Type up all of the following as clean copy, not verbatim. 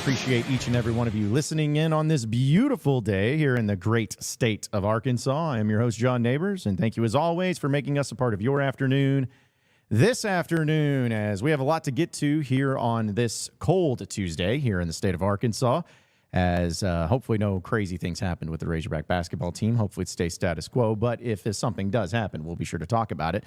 Appreciate each and every one of you listening in on this beautiful day here in the great state of Arkansas. I am your host, John Nabors, and thank you as always for making us a part of your afternoon this afternoon, as we have a lot to get to here on this cold Tuesday here in the state of Arkansas, as hopefully no crazy things happened with the Razorback basketball team. Hopefully it stays status quo, but if something does happen, we'll be sure to talk about it.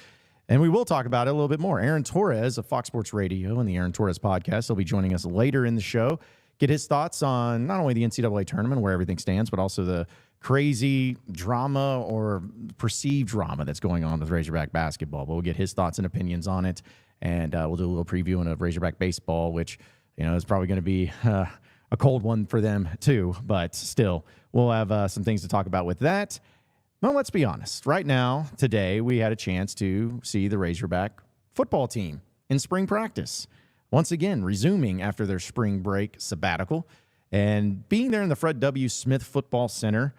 And we will talk about it a little bit more. Aaron Torres of Fox Sports Radio and the Aaron Torres podcast will be joining us later in the show. Get his thoughts on not only the NCAA tournament, where everything stands, but also the crazy drama or perceived drama that's going on with Razorback basketball. But we'll get his thoughts and opinions on it, and we'll do a little previewing of Razorback baseball, which is probably going to be a cold one for them too. But still, we'll have some things to talk about with that. Well, let's be honest. Right now, today, we had a chance to see the Razorback football team in spring practice. Once again, resuming after their spring break sabbatical. And being there in the Fred W. Smith Football Center,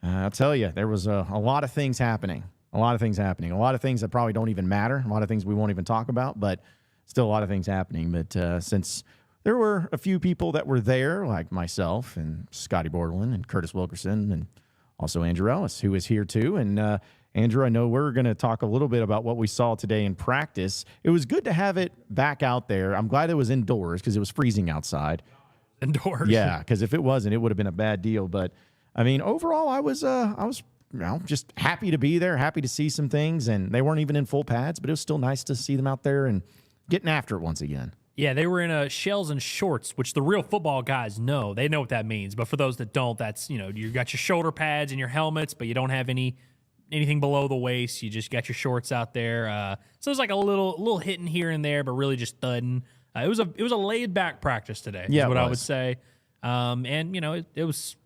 I'll tell you, there was a lot of things happening. A lot of things that probably don't even matter. A lot of things we won't even talk about, but still a lot of things happening. But since there were a few people that were there, like myself and Scotty Bordelin and Curtis Wilkerson and also Andrew Ellis, who is here too. And Andrew, I know we're going to talk a little bit about what we saw today in practice. It was good to have it back out there. I'm glad it was indoors because it was freezing outside. Indoors? Yeah, because if it wasn't, it would have been a bad deal. But, I mean, overall, I was just happy to be there, happy to see some things. And they weren't even in full pads, but it was still nice to see them out there and getting after it once again. Yeah, they were in shells and shorts, which the real football guys know. They know what that means. But for those that don't, that's, you got your shoulder pads and your helmets, but you don't have anything below the waist. You just got your shorts out there. So it was like a little hitting here and there, but really just thudding. It was a laid back practice today. Yeah, is what I would say. And it was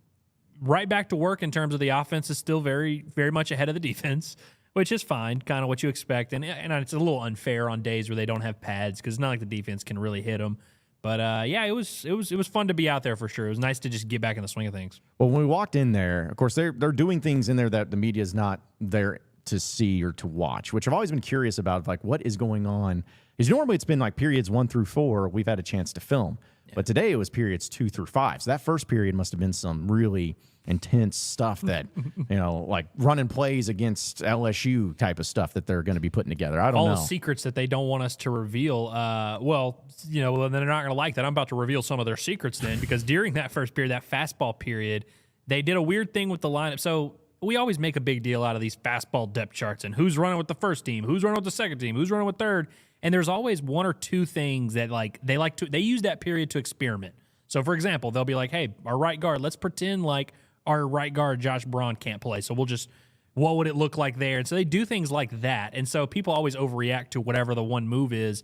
right back to work in terms of the offense is still very, very much ahead of the defense, which is fine, kind of what you expect. And it's a little unfair on days where they don't have pads because it's not like the defense can really hit them. But, it was fun to be out there for sure. It was nice to just get back in the swing of things. Well, when we walked in there, of course, they're doing things in there that the media is not there to see or to watch, which I've always been curious about, like what is going on. Because normally it's been like periods 1 through 4, we've had a chance to film. Yeah. But today it was periods 2 through 5. So that first period must have been some really intense stuff that, like running plays against LSU type of stuff that they're going to be putting together. I don't know. All the secrets that they don't want us to reveal. Then they're not going to like that. I'm about to reveal some of their secrets then, because during that first period, that fastball period, they did a weird thing with the lineup. So we always make a big deal out of these fastball depth charts and who's running with the first team, who's running with the second team, who's running with third. And there's always one or two things that they use that period to experiment. So for example, they'll be like, hey, our right guard, let's pretend like our right guard, Josh Braun, can't play. So what would it look like there? And so they do things like that. And so people always overreact to whatever the one move is.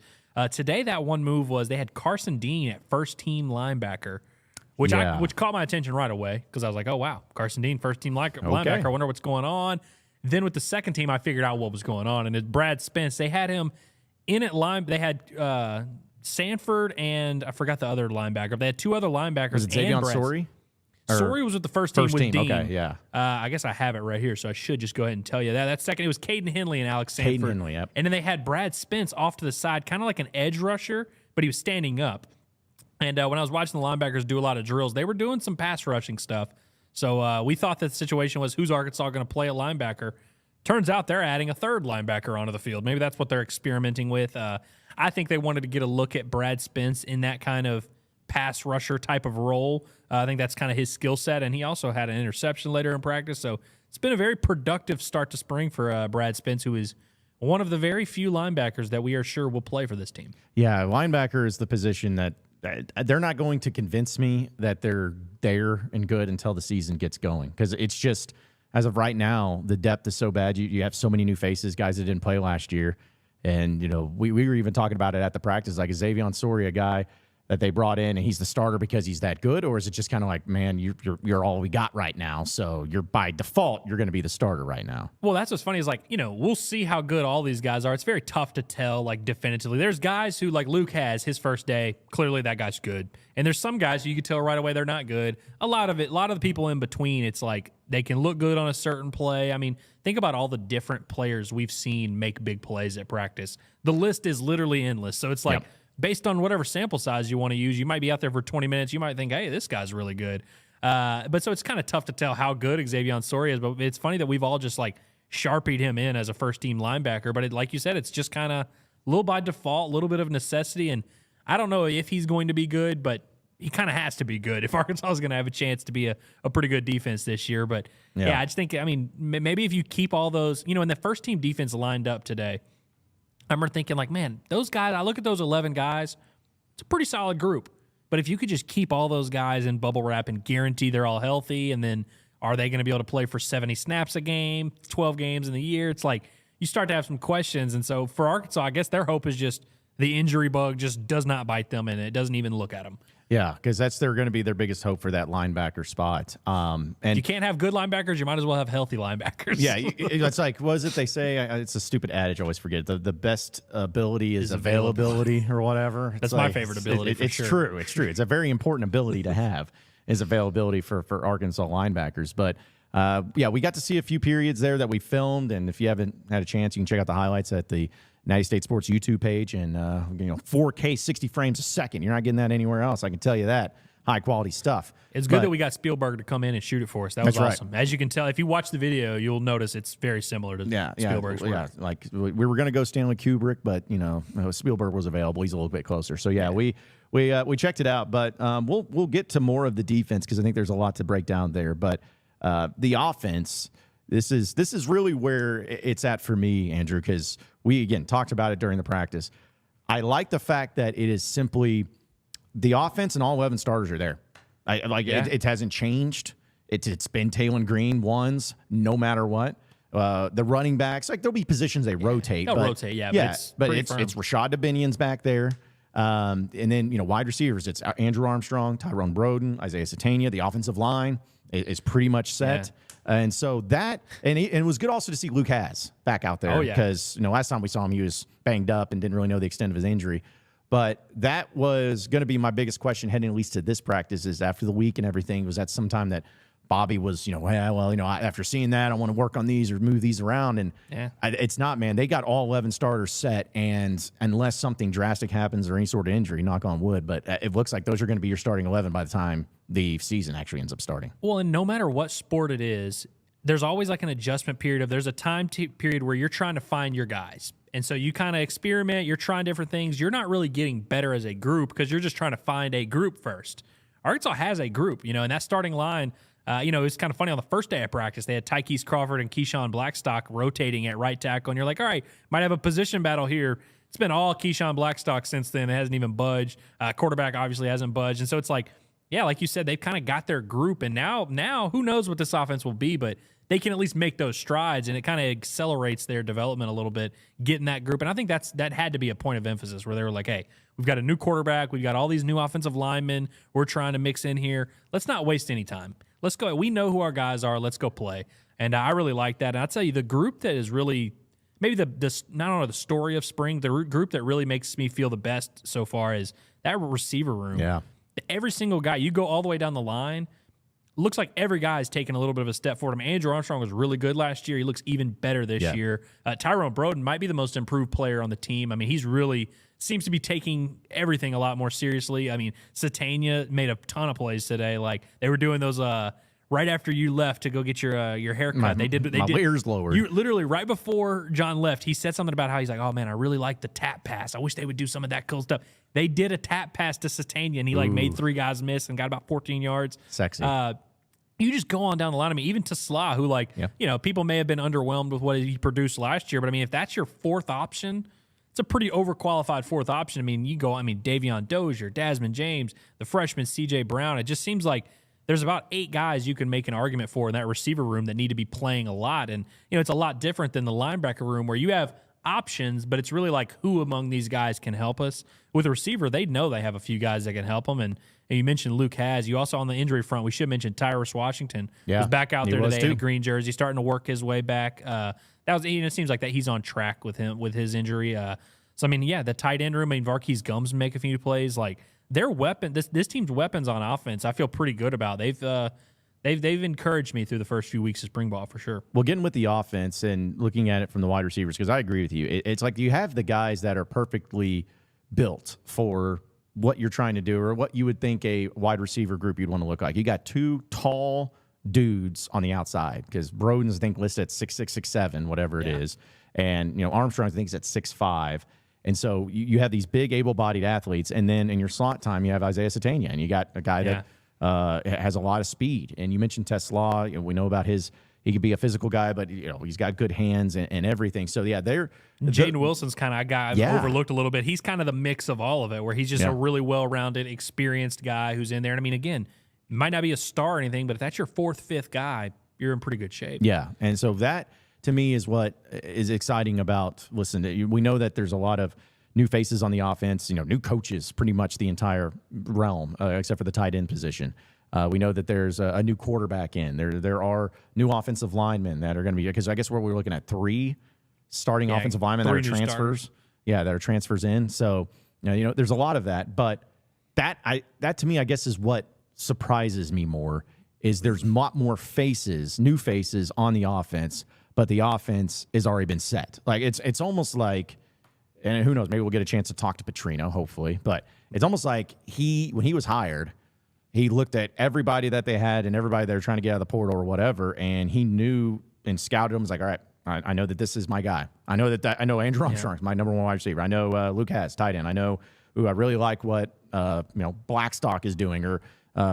Today, that one move was they had Carson Dean at first team linebacker, which caught my attention right away because I was like, oh, wow, Carson Dean, first team linebacker. I wonder what's going on. Then with the second team, I figured out what was going on. And it's Brad Spence. They had him in at line. They had Sanford and I forgot the other linebacker. They had two other linebackers. Was it Xavier Sorey? Sorey was with the first team with Dean. Okay, yeah. I guess I have it right here, so I should just go ahead and tell you that. That second, it was Caden Henley and Alex Sanford. Caden Henley, yep. And then they had Brad Spence off to the side, kind of like an edge rusher, but he was standing up. And when I was watching the linebackers do a lot of drills, they were doing some pass rushing stuff. So we thought that the situation was, who's Arkansas going to play at linebacker? Turns out they're adding a third linebacker onto the field. Maybe that's what they're experimenting with. I think they wanted to get a look at Brad Spence in that kind of pass rusher type of role. I think that's kind of his skill set, and he also had an interception later in practice. So it's been a very productive start to spring for Brad Spence, who is one of the very few linebackers that we are sure will play for this team. Yeah, linebacker is the position that they're not going to convince me that they're there and good until the season gets going, because it's just, as of right now, the depth is so bad. You have so many new faces, guys that didn't play last year. And, we were even talking about it at the practice, like, is Xavier Sori a guy that they brought in and he's the starter because he's that good? Or is it just kind of like, man, you're all we got right now, so you're by default, you're going to be the starter right now? Well, that's what's funny is, like, we'll see how good all these guys are. It's very tough to tell, like, definitively. There's guys who, like Luke has, his first day, clearly that guy's good. And there's some guys who you can tell right away they're not good. A lot of the people in between, it's like they can look good on a certain play. I mean, think about all the different players we've seen make big plays at practice. The list is literally endless. So it's like, based on whatever sample size you want to use, you might be out there for 20 minutes. You might think, hey, this guy's really good. But so it's kind of tough to tell how good Xavier Sori is. But it's funny that we've all just, like, Sharpied him in as a first-team linebacker. But like you said, it's just kind of a little by default, a little bit of necessity. And I don't know if he's going to be good, but he kind of has to be good if Arkansas is going to have a chance to be a pretty good defense this year. But, yeah, I just think, maybe if you keep all those, in the first-team defense lined up today, I remember thinking, like, man, those guys, I look at those 11 guys, it's a pretty solid group. But if you could just keep all those guys in bubble wrap and guarantee they're all healthy, and then are they going to be able to play for 70 snaps a game, 12 games in the year? It's like you start to have some questions. And so for Arkansas, I guess their hope is just the injury bug just does not bite them and it doesn't even look at them. Yeah, because they're going to be their biggest hope for that linebacker spot. And you can't have good linebackers, you might as well have healthy linebackers. Yeah, it's like, what is it they say? It's a stupid adage, I always forget. The best ability is availability or whatever. That's my favorite ability. It's true. It's true. It's a very important ability to have, is availability for Arkansas linebackers. But we got to see a few periods there that we filmed, and if you haven't had a chance, you can check out the highlights at the Natty State Sports YouTube page, and 4K 60 frames a second. You're not getting that anywhere else, I can tell you that. High quality stuff. It's good that we got Spielberg to come in and shoot it for us. That was awesome. Right. As you can tell, if you watch the video, you'll notice it's very similar to Spielberg's work. Yeah, like we were going to go Stanley Kubrick, but Spielberg was available. He's a little bit closer. So we checked it out, but we'll get to more of the defense because I think there's a lot to break down there. But the offense, this is really where it's at for me, Andrew, because we, again, talked about it during the practice. I like the fact that it is simply the offense and all 11 starters are there. It hasn't changed. It's been Taylon Green ones, no matter what. The running backs, like, there'll be positions they rotate. They'll rotate, but it's Rashad Dubinian's back there. And then, wide receivers, it's Andrew Armstrong, Tyrone Broden, Isaiah Satania. The offensive line is pretty much set. Yeah. And so that, and it was good also to see Luke Has back out there because, last time we saw him, he was banged up and didn't really know the extent of his injury. But that was going to be my biggest question heading at least to this practice, is after the week and everything, was that sometime that Bobby was, after seeing that, I want to work on these or move these around. And it's not, man. They got all 11 starters set, and unless something drastic happens or any sort of injury, knock on wood, but it looks like those are going to be your starting 11 by the time the season actually ends up starting. Well, and no matter what sport it is, there's always like an adjustment period there's a time period where you're trying to find your guys. And so you kind of experiment, you're trying different things. You're not really getting better as a group because you're just trying to find a group first. Arkansas has a group, and that starting line, it's kind of funny. On the first day of practice, they had Tykees Crawford and Keyshawn Blackstock rotating at right tackle, and you're like, all right, might have a position battle here. It's been all Keyshawn Blackstock since then. It hasn't even budged. Quarterback obviously hasn't budged. And so it's like, like you said, they've kind of got their group, and now who knows what this offense will be, but they can at least make those strides, and it kind of accelerates their development a little bit, getting that group. And I think that had to be a point of emphasis where they were like, hey, we've got a new quarterback. We've got all these new offensive linemen we're trying to mix in here. Let's not waste any time. Let's go. We know who our guys are. Let's go play. And I really like that. And I'll tell you, the group that is really maybe the story of spring, the group that really makes me feel the best so far is that receiver room. Yeah. Every single guy, you go all the way down the line, looks like every guy is taking a little bit of a step forward. Andrew Armstrong was really good last year. He looks even better this year. Tyrone Broden might be the most improved player on the team. I mean, he's really seems to be taking everything a lot more seriously. I mean, Satania made a ton of plays today. Like they were doing those right after you left to go get your haircut. They did ears lowered. You literally right before John left, he said something about how he's like, "Oh man, I really like the tap pass. I wish they would do some of that cool stuff." They did a tap pass to Satania, and he like made 3 guys miss and got about 14 yards. Sexy. You just go on down the line. I mean, even to Sla, who people may have been underwhelmed with what he produced last year, but I mean, if that's your 4th option, it's a pretty overqualified 4th option. I mean, Davion Dozier, Desmond James, the freshman C.J. Brown. It just seems like there's about 8 guys you can make an argument for in that receiver room that need to be playing a lot. And, it's a lot different than the linebacker room where you have options, but it's really like who among these guys can help us. With a receiver, they know they have a few guys that can help them. And you mentioned Luke Has. You also on the injury front, we should mention Tyrus Washington. Yeah, was back out there today too. in a green jersey, starting to work his way back. It seems like that he's on track with his injury. So I mean, yeah, the tight end room. I mean, Varkey's Gums make a few plays. Like their weapon, this team's weapons on offense, I feel pretty good about. They've encouraged me through the first few weeks of spring ball for sure. Well, getting with the offense and looking at it from the wide receivers, because I agree with you. It's like you have the guys that are perfectly built for what you're trying to do or what you would think a wide receiver group you'd want to look like. You got 2 tall dudes on the outside because Broden's, I think, listed at 6'6", 6'7", whatever it is. And, Armstrong, I think, is at 6'5". And so you have these big, able-bodied athletes. And then in your slot time, you have Isaiah Satania, and you got a guy that has a lot of speed. And you mentioned Tesla. We know about he could be a physical guy, but he's got good hands and everything. So yeah, Jaden Wilson's kind of a guy I've overlooked a little bit. He's kind of the mix of all of it, where he's just a really well-rounded, experienced guy who's in there. And I mean, again, might not be a star or anything, but if that's your 4th, 5th guy, you're in pretty good shape. Yeah, and so that to me is what is exciting about. Listen, we know that there's a lot of new faces on the offense, new coaches, pretty much the entire realm, except for the tight end position. We know that there's a new quarterback in. There are new offensive linemen that are going to be, because I guess we're looking at 3 starting offensive linemen that are transfers. Yeah, that are transfers in. So, there's a lot of that. But that to me, I guess, is what surprises me more, is there's a lot more faces, new faces on the offense, but the offense has already been set. Like, it's almost like, and who knows, maybe we'll get a chance to talk to Petrino, hopefully. But it's almost like when he was hired, he looked at everybody that they had and everybody they were trying to get out of the portal or whatever, and he knew and scouted them. Was like, all right, I know that this is my guy. I know I know Andrew Armstrong is my number 1 wide receiver. I know Luke Has, tight end. I know I really like what Blackstock is doing or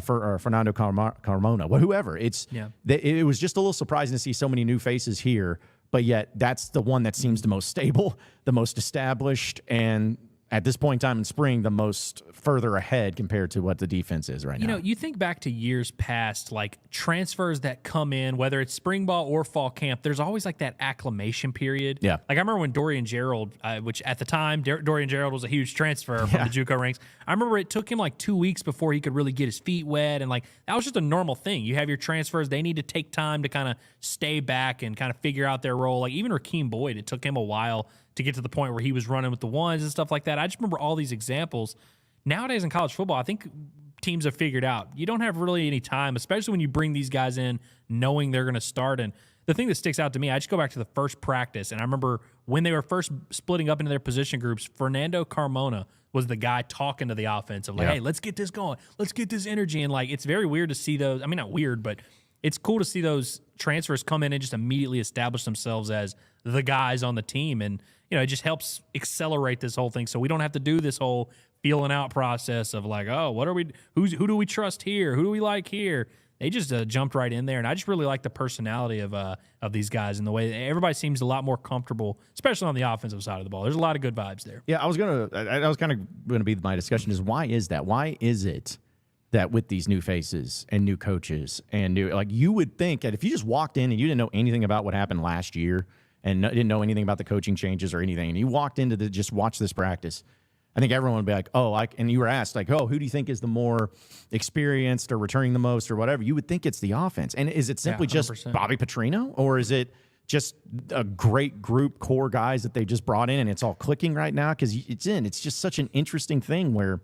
Fernando Carmona, whoever. It was just a little surprising to see so many new faces here, but yet that's the one that seems the most stable, the most established, and at this point in time in spring, the most further ahead compared to what the defense is right now. You think back to years past, like transfers that come in, whether it's spring ball or fall camp, there's always like that acclimation period. Yeah. Like I remember when Dorian Gerald, which at the time, Dorian Gerald was a huge transfer from the JUCO ranks. I remember it took him like 2 weeks before he could really get his feet wet. And like, that was just a normal thing. You have your transfers. They need to take time to kind of stay back and kind of figure out their role. Like even Rakeem Boyd, it took him a while to get to the point where he was running with the ones and stuff like that. I just remember all these examples. Nowadays in college football, I think teams have figured out you don't have really any time, especially when you bring these guys in knowing they're going to start. And the thing that sticks out to me, I just go back to the first practice, and I remember when they were first splitting up into their position groups, Fernando Carmona was the guy talking to the offense of like, hey, let's get this going. Let's get this energy. And like, it's very weird to see those. I mean, not weird, but it's cool to see those transfers come in and just immediately establish themselves as the guys on the team. And, it just helps accelerate this whole thing. So we don't have to do this whole feeling out process of like, oh, who do we trust here? Who do we like here? They just jumped right in there. And I just really like the personality of these guys and the way everybody seems a lot more comfortable, especially on the offensive side of the ball. There's a lot of good vibes there. Yeah, I was kind of going to be my discussion is why is that? Why is it that with these new faces and new coaches and you would think that if you just walked in and you didn't know anything about what happened last year and didn't know anything about the coaching changes or anything, and you walked into just watch this practice, I think everyone would be like, and you were asked like, who do you think is the more experienced or returning the most or whatever? You would think it's the offense. And is it simply just Bobby Petrino, or is it just a great group core guys that they just brought in and it's all clicking right now? Because it's just such an interesting thing where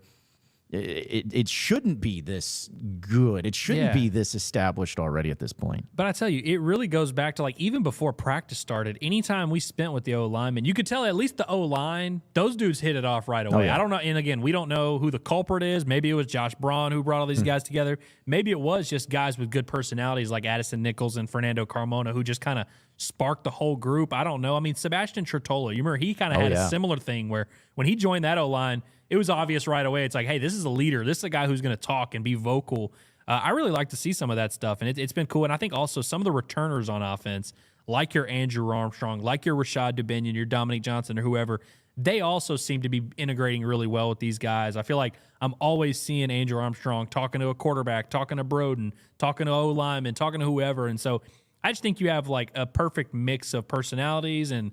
it shouldn't be this good. It shouldn't be this established already at this point. But I tell you, it really goes back to like even before practice started, anytime we spent with the O-linemen, you could tell at least the O-line, those dudes hit it off right away. Oh, yeah. I don't know. And again, we don't know who the culprit is. Maybe it was Josh Braun who brought all these guys together. Maybe it was just guys with good personalities like Addison Nichols and Fernando Carmona who just kind of sparked the whole group. I don't know. I mean, Sebastian Trotolo, you remember he kind of had a similar thing where when he joined that O-line, it was obvious right away. It's like, hey, this is a leader. This is a guy who's going to talk and be vocal. I really like to see some of that stuff, and it's been cool. And I think also some of the returners on offense, like your Andrew Armstrong, like your Rashad Dubinion, your Dominique Johnson, or whoever, they also seem to be integrating really well with these guys. I feel like I'm always seeing Andrew Armstrong talking to a quarterback, talking to Broden, talking to O-lineman, talking to whoever. And so I just think you have like a perfect mix of personalities and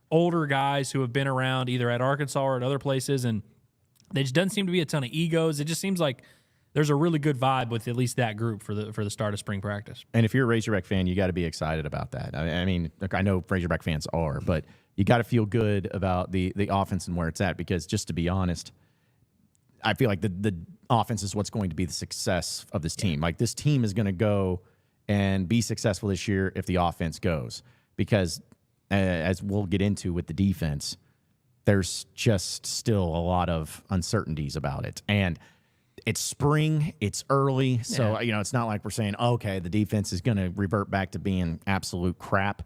older guys who have been around either at Arkansas or at other places, and there just doesn't seem to be a ton of egos. It just seems like there's a really good vibe with at least that group for the start of spring practice. And if you're a Razorback fan, you got to be excited about that. I mean, look, I know Razorback fans are, but you got to feel good about the offense and where it's at, because just to be honest, I feel like the offense is what's going to be the success of this team. Like, this team is going to go and be successful this year if the offense goes, because as we'll get into with the defense, there's just still a lot of uncertainties about it. And it's spring, it's early, so it's not like we're saying, okay, the defense is going to revert back to being absolute crap.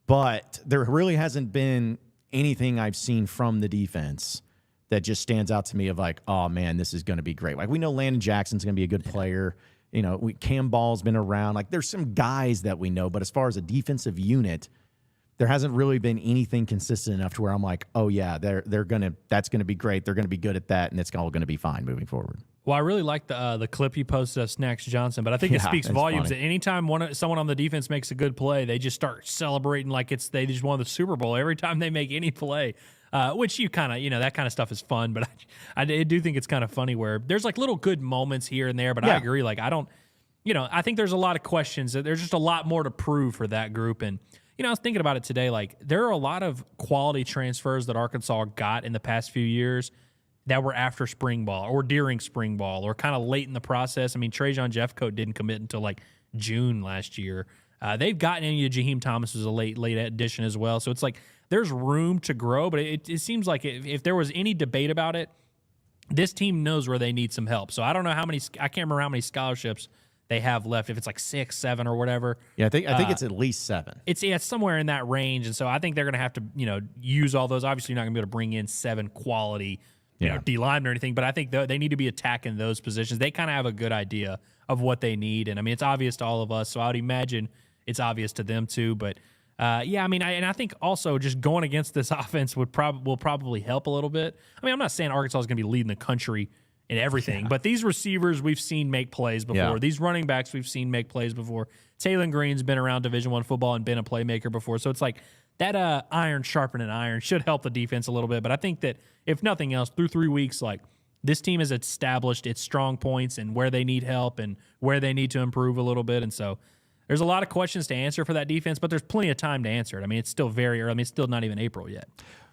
But there really hasn't been anything I've seen from the defense that just stands out to me of like, oh man, this is going to be great. Like, we know Landon Jackson's going to be a good player. Cam Ball's been around. Like, there's some guys that we know, but as far as a defensive unit, there hasn't really been anything consistent enough to where I'm like, oh yeah, that's gonna be great. They're gonna be good at that, and it's all gonna be fine moving forward. Well, I really like the clip you posted of Snacks Johnson, but I think it speaks volumes that anytime someone on the defense makes a good play, they just start celebrating like they just won the Super Bowl every time they make any play. Which you kind of, that kind of stuff is fun, but I do think it's kind of funny where there's like little good moments here and there. But I agree, like I think there's a lot of questions. There's just a lot more to prove for that group. And I was thinking about it today. Like, there are a lot of quality transfers that Arkansas got in the past few years that were after spring ball or during spring ball or kind of late in the process. I mean, Trajan Jeffcoat didn't commit until like June last year. They've gotten any of Jaheim Thomas as a late addition as well. So it's like there's room to grow, but it seems like if there was any debate about it, this team knows where they need some help. So I don't know I can't remember how many scholarships they have left, if it's like 6, 7, or whatever. Yeah, I think it's at least 7. It's somewhere in that range, and so I think they're going to have to use all those. Obviously, you're not going to be able to bring in 7 quality D linemen or anything, but I think they need to be attacking those positions. They kind of have a good idea of what they need, and I mean it's obvious to all of us, so I would imagine it's obvious to them too. But I think also just going against this offense will probably help a little bit. I mean, I'm not saying Arkansas is going to be leading the country in everything, but these receivers we've seen make plays before. Yeah. These running backs we've seen make plays before. Taylon Green's been around Division I football and been a playmaker before, so it's like that iron sharpening iron should help the defense a little bit. But I think that if nothing else, through 3 weeks, like this team has established its strong points and where they need help and where they need to improve a little bit, and so there's a lot of questions to answer for that defense, but there's plenty of time to answer it. I mean, it's still very early. I mean, it's still not even April yet.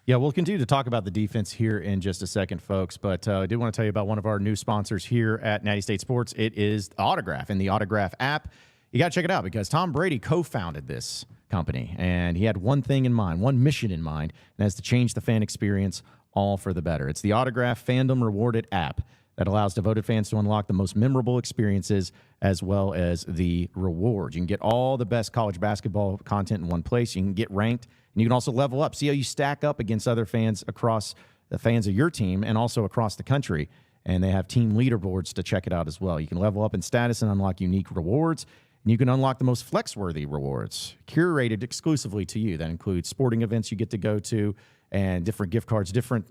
Yeah, we'll continue to talk about the defense here in just a second, folks. But I did want to tell you about one of our new sponsors here at Natty State Sports. It is Autograph and the Autograph app. You got to check it out because Tom Brady co-founded this company, and he had one thing in mind, one mission in mind, and that's to change the fan experience all for the better. It's the Autograph Fandom Rewarded app that allows devoted fans to unlock the most memorable experiences as well as the rewards. You can get all the best college basketball content in one place. You can get ranked, and you can also level up. See how you stack up against other fans across the fans of your team and also across the country. And they have team leaderboards to check it out as well. You can level up in status and unlock unique rewards. And you can unlock the most flex-worthy rewards, curated exclusively to you. That includes sporting events you get to go to and different gift cards, different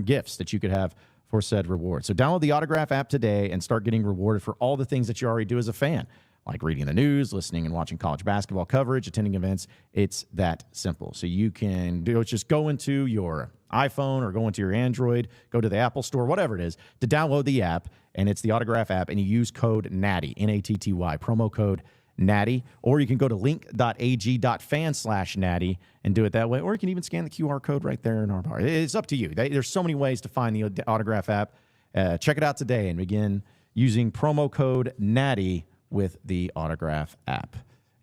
gifts that you could have for said reward. So download the Autograph app today and start getting rewarded for all the things that you already do as a fan, like reading the news, listening and watching college basketball coverage, attending events. It's that simple. So you can just go into your iPhone or go into your Android, go to the Apple Store, whatever it is, to download the app, and it's the Autograph app, and you use code NATTY, N-A-T-T-Y, promo code Natty, or you can go to link.ag.fan/natty and do it that way, or you can even scan the QR code right there in our bar. It's up to you. There's so many ways to find the Autograph app, Check it out today and begin using promo code Natty with the Autograph app.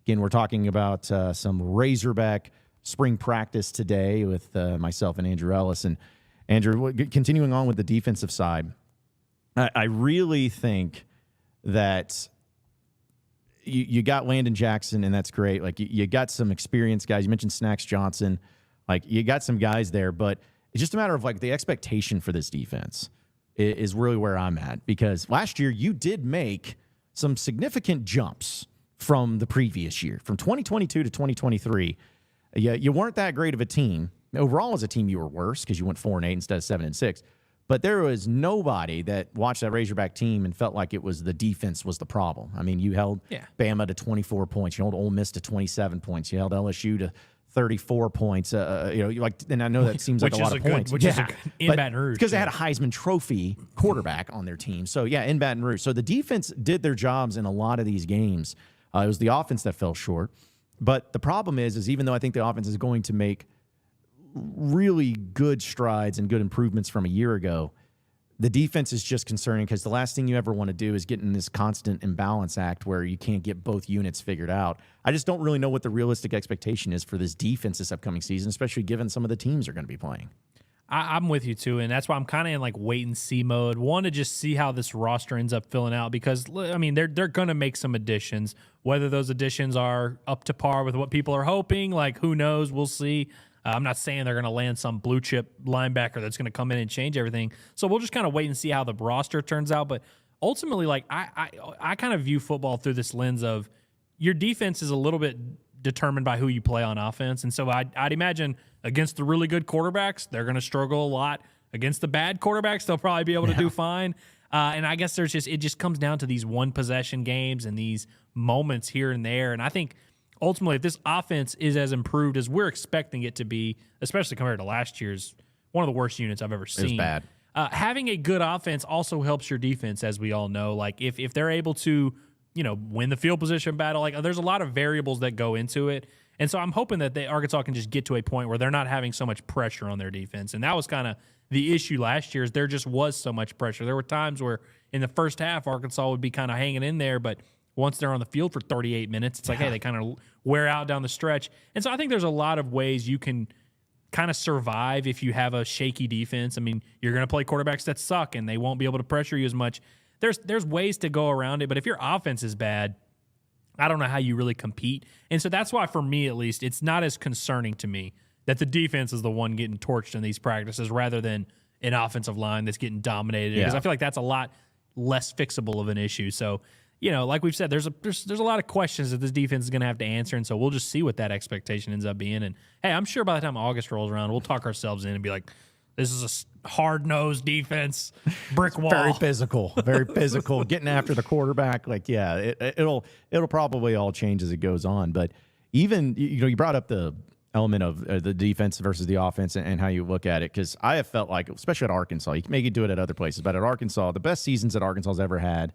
Again, we're talking about some Razorback spring practice today with myself and Andrew Ellis. And Andrew, continuing on with the defensive side, I really think that you got Landon Jackson, and that's great. Like, you got some experienced guys. You mentioned Snacks Johnson. Like, you got some guys there, but it's just a matter of, like, the expectation for this defense is really where I'm at. Because last year you did make some significant jumps from the previous year. From 2022 to 2023, you weren't that great of a team. Overall, as a team, you were worse because you went 4-8 instead of 7-6. But there was nobody that watched that Razorback team and felt like it was the defense was the problem. I mean, you held Bama to 24 points. You held Ole Miss to 27 points. You held LSU to 34 points. And I know that seems like a lot of points. In Baton Rouge. Because they had a Heisman Trophy quarterback on their team. So, in Baton Rouge. So the defense did their jobs in a lot of these games. It was the offense that fell short. But the problem is even though I think the offense is going to make really good strides and good improvements from a year ago, the defense is just concerning because the last thing you ever want to do is get in this constant imbalance act where you can't get both units figured out. I just don't really know what the realistic expectation is for this defense this upcoming season, especially given some of the teams are going to be playing. I'm with you too, and that's why I'm kind of in like wait and see mode. Want to just see how this roster ends up filling out because I mean they're going to make some additions. Whether those additions are up to par with what people are hoping, like who knows? We'll see. I'm not saying they're going to land some blue chip linebacker that's going to come in and change everything. So we'll just kind of wait and see how the roster turns out. But ultimately, like I kind of view football through this lens of your defense is a little bit determined by who you play on offense. And so I'd imagine against the really good quarterbacks, they're going to struggle a lot. Against the bad quarterbacks, they'll probably be able to do fine. And I guess it just comes down to these one possession games and these moments here and there. And I think ultimately, if this offense is as improved as we're expecting it to be, especially compared to last year's, one of the worst units I've ever seen. It was bad. Having a good offense also helps your defense, as we all know. Like if they're able to, win the field position battle, like there's a lot of variables that go into it. And so I'm hoping that Arkansas can just get to a point where they're not having so much pressure on their defense. And that was kind of the issue last year is there just was so much pressure. There were times where in the first half, Arkansas would be kind of hanging in there, but once they're on the field for 38 minutes, it's like, hey, they kind of wear out down the stretch. And so I think there's a lot of ways you can kind of survive if you have a shaky defense. I mean, you're going to play quarterbacks that suck, and they won't be able to pressure you as much. There's ways to go around it, but if your offense is bad, I don't know how you really compete. And so that's why, for me at least, it's not as concerning to me that the defense is the one getting torched in these practices rather than an offensive line that's getting dominated. Because I feel like that's a lot less fixable of an issue. So, like we've said, there's a lot of questions that this defense is going to have to answer, and so we'll just see what that expectation ends up being. And, hey, I'm sure by the time August rolls around, we'll talk ourselves in and be like, this is a hard-nosed defense, brick wall. Very physical, getting after the quarterback. Like, it'll probably all change as it goes on. But even, you brought up the element of the defense versus the offense and how you look at it, because I have felt like, especially at Arkansas, you can maybe do it at other places, but at Arkansas, the best seasons that Arkansas has ever had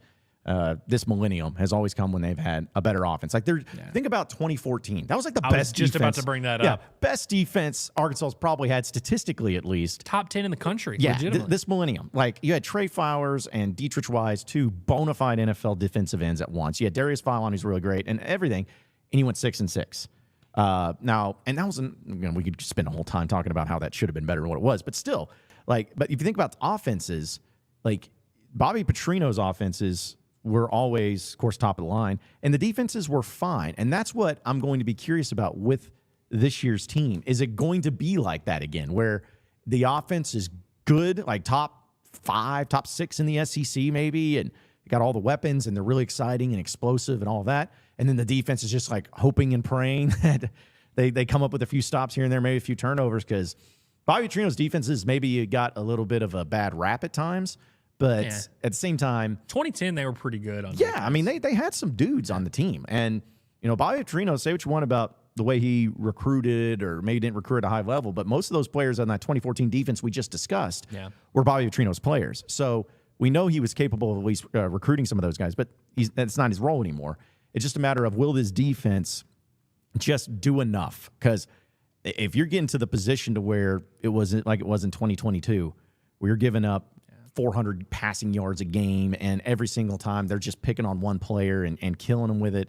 this millennium has always come when they've had a better offense. Like think about 2014. That was like the best defense. I was just about to bring that up. Best defense Arkansas's probably had statistically at least. Top 10 in the country. Yeah, this millennium. Like you had Trey Flowers and Dietrich Wise, two bona fide NFL defensive ends at once. You had Darius Philon, who's really great, and everything, and he went 6-6. Now, and that was, we could spend a whole time talking about how that should have been better than what it was, but still, but if you think about the offenses, like Bobby Petrino's offenses were always, of course, top of the line, and the defenses were fine. And that's what I'm going to be curious about with this year's team. Is it going to be like that again, where the offense is good, like top 5, top 6 in the SEC maybe, and got all the weapons, and they're really exciting and explosive and all that, and then the defense is just like hoping and praying that they come up with a few stops here and there, maybe a few turnovers, because Bobby Petrino's defenses maybe got a little bit of a bad rap at times. But at the same time, 2010 they were pretty good on. Yeah, I mean they had some dudes on the team, and Bobby Petrino, say what you want about the way he recruited or maybe didn't recruit at a high level, but most of those players on that 2014 defense we just discussed were Bobby Petrino's players. So we know he was capable of at least recruiting some of those guys, but that's not his role anymore. It's just a matter of will this defense just do enough? Because if you're getting to the position to where it wasn't like it was in 2022, where you're giving up 400 passing yards a game, and every single time they're just picking on one player and killing them with it.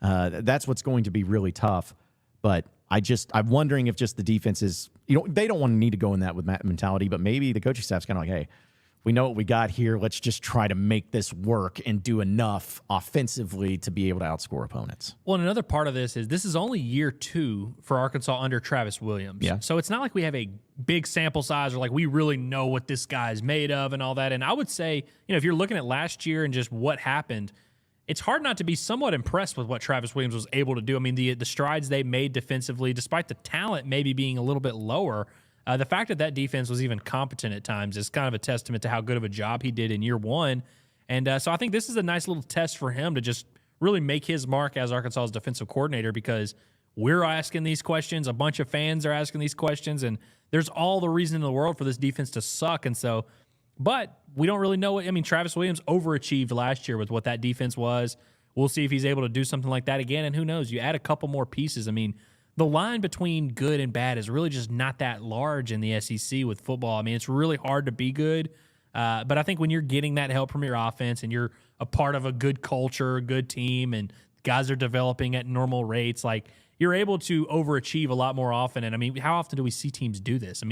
That's what's going to be really tough. But I'm wondering if just the defense is, they don't want to need to go in that with mentality, but maybe the coaching staff's kind of like, hey, we know what we got here. Let's just try to make this work and do enough offensively to be able to outscore opponents. Well, and another part of this is only year 2 for Arkansas under Travis Williams. Yeah. So it's not like we have a big sample size or like we really know what this guy's made of and all that. And I would say, if you're looking at last year and just what happened, it's hard not to be somewhat impressed with what Travis Williams was able to do. I mean, the strides they made defensively, despite the talent maybe being a little bit lower, the fact that defense was even competent at times is kind of a testament to how good of a job he did in year 1. And so I think this is a nice little test for him to just really make his mark as Arkansas's defensive coordinator, because we're asking these questions, a bunch of fans are asking these questions, and there's all the reason in the world for this defense to suck. And so, but we don't really know. Travis Williams overachieved last year with what that defense was. We'll see if he's able to do something like that again, and who knows? You add a couple more pieces. The line between good and bad is really just not that large in the SEC with football. It's really hard to be good. But I think when you're getting that help from your offense and you're a part of a good culture, a good team, and guys are developing at normal rates, like you're able to overachieve a lot more often. And how often do we see teams do this?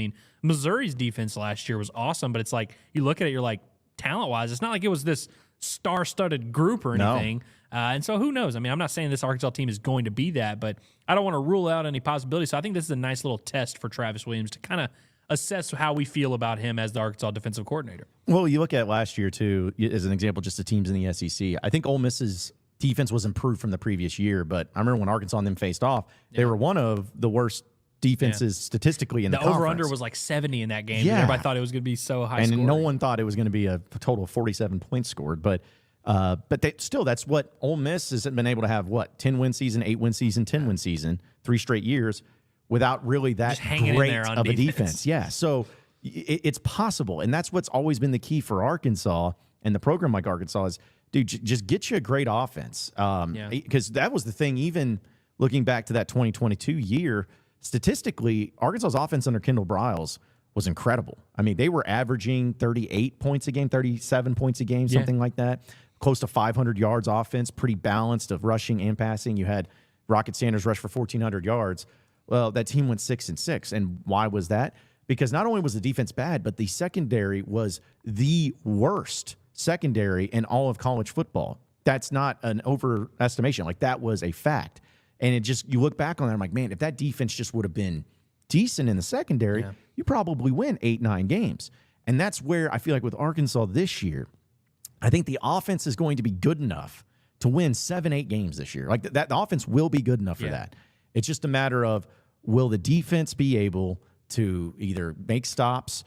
Missouri's defense last year was awesome, but it's like you look at it, you're like, talent-wise, it's not like it was this star-studded group or anything. No. And so who knows? I'm not saying this Arkansas team is going to be that, but I don't want to rule out any possibility. So I think this is a nice little test for Travis Williams to kind of assess how we feel about him as the Arkansas defensive coordinator. Well, you look at last year, too, as an example, just the teams in the SEC. I think Ole Miss's defense was improved from the previous year, but I remember when Arkansas and them faced off, they were one of the worst defenses statistically in the conference. The over-under was like 70 in that game. Yeah. Everybody thought it was going to be so high and scoring. No one thought it was going to be a total of 47 points scored, but that's what Ole Miss has been able to have, 10-win season, 8-win season, 10-win season, 3 straight years without really that great of a defense. Yeah, so it's possible, and that's what's always been the key for Arkansas and the program like Arkansas is, dude, just get you a great offense. Because that was the thing, even looking back to that 2022 year, statistically, Arkansas's offense under Kendall Briles was incredible. They were averaging 38 points a game, 37 points a game, something like that. Close to 500 yards offense, pretty balanced of rushing and passing. You had Rocket Sanders rush for 1,400 yards. Well, that team went 6-6. And why was that? Because not only was the defense bad, but the secondary was the worst secondary in all of college football. That's not an overestimation. That was a fact. And you look back on that, I'm like, man, if that defense just would have been decent in the secondary, you probably win 8-9 games. And that's where I feel like with Arkansas this year, I think the offense is going to be good enough to win 7-8 games this year. The offense will be good enough for that. It's just a matter of, will the defense be able to either make stops,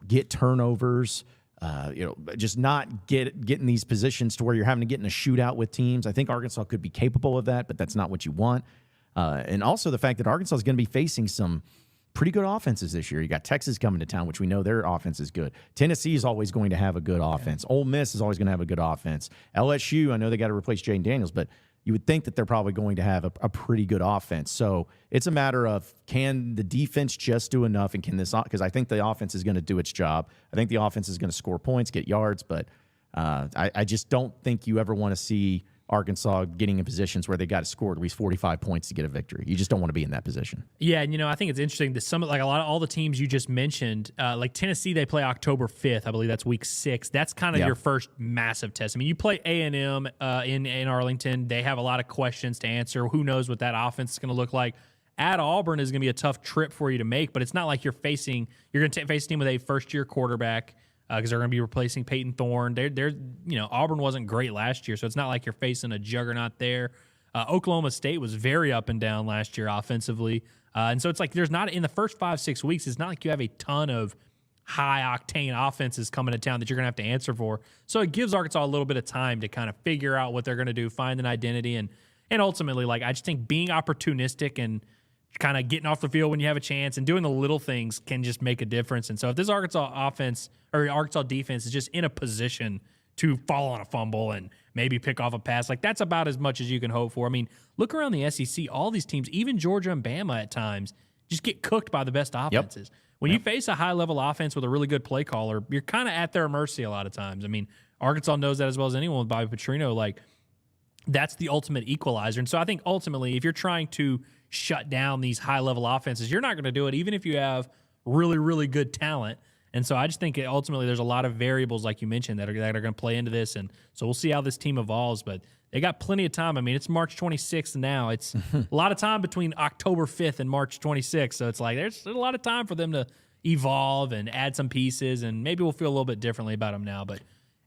get turnovers, just not get in these positions to where you're having to get in a shootout with teams. I think Arkansas could be capable of that, but that's not what you want. And also the fact that Arkansas is going to be facing some pretty good offenses this year. You got Texas coming to town, which we know their offense is good. Tennessee is always going to have a good offense. Ole Miss is always going to have a good offense. LSU, I know they got to replace Jaden Daniels, but you would think that they're probably going to have a pretty good offense. So it's a matter of, can the defense just do enough, and can this, because I think the offense is going to do its job. I think the offense is going to score points, get yards, but I just don't think you ever want to see Arkansas getting in positions where they got to score at least 45 points to get a victory. You just don't want to be in that position. Yeah, and I think it's interesting that all the teams you just mentioned, like Tennessee, they play October 5th. I believe that's week 6. That's kind of your first massive test. You play A&M in Arlington. They have a lot of questions to answer. Who knows what that offense is going to look like? At Auburn is going to be a tough trip for you to make, but it's not like you're going to face a team with a first-year quarterback, because they're going to be replacing Peyton Thorne. Auburn wasn't great last year, so it's not like you're facing a juggernaut there. Oklahoma State was very up and down last year offensively, and so it's like there's not, in the first 5-6 weeks, it's not like you have a ton of high-octane offenses coming to town that you're going to have to answer for. So it gives Arkansas a little bit of time to kind of figure out what they're going to do, find an identity, and ultimately, I just think being opportunistic and kind of getting off the field when you have a chance and doing the little things can just make a difference. And so if this Arkansas offense or Arkansas defense is just in a position to fall on a fumble and maybe pick off a pass, that's about as much as you can hope for. Look around the SEC, all these teams, even Georgia and Bama at times, just get cooked by the best offenses. Yep. when you face a high-level offense with a really good play caller, you're kind of at their mercy a lot of times. I mean, Arkansas knows that as well as anyone with Bobby Petrino. Like, that's the ultimate equalizer. And so I think ultimately, if you're trying to shut down these high-level offenses, you're not going to do it even if you have really, really good talent. And so I just think ultimately there's a lot of variables, like you mentioned, that are going to play into this. And so we'll see how this team evolves. But they got plenty of time. I mean, it's March 26th now. It's a lot of time between October 5th and March 26th. So it's like there's a lot of time for them to evolve and add some pieces. And maybe we'll feel a little bit differently about them now. But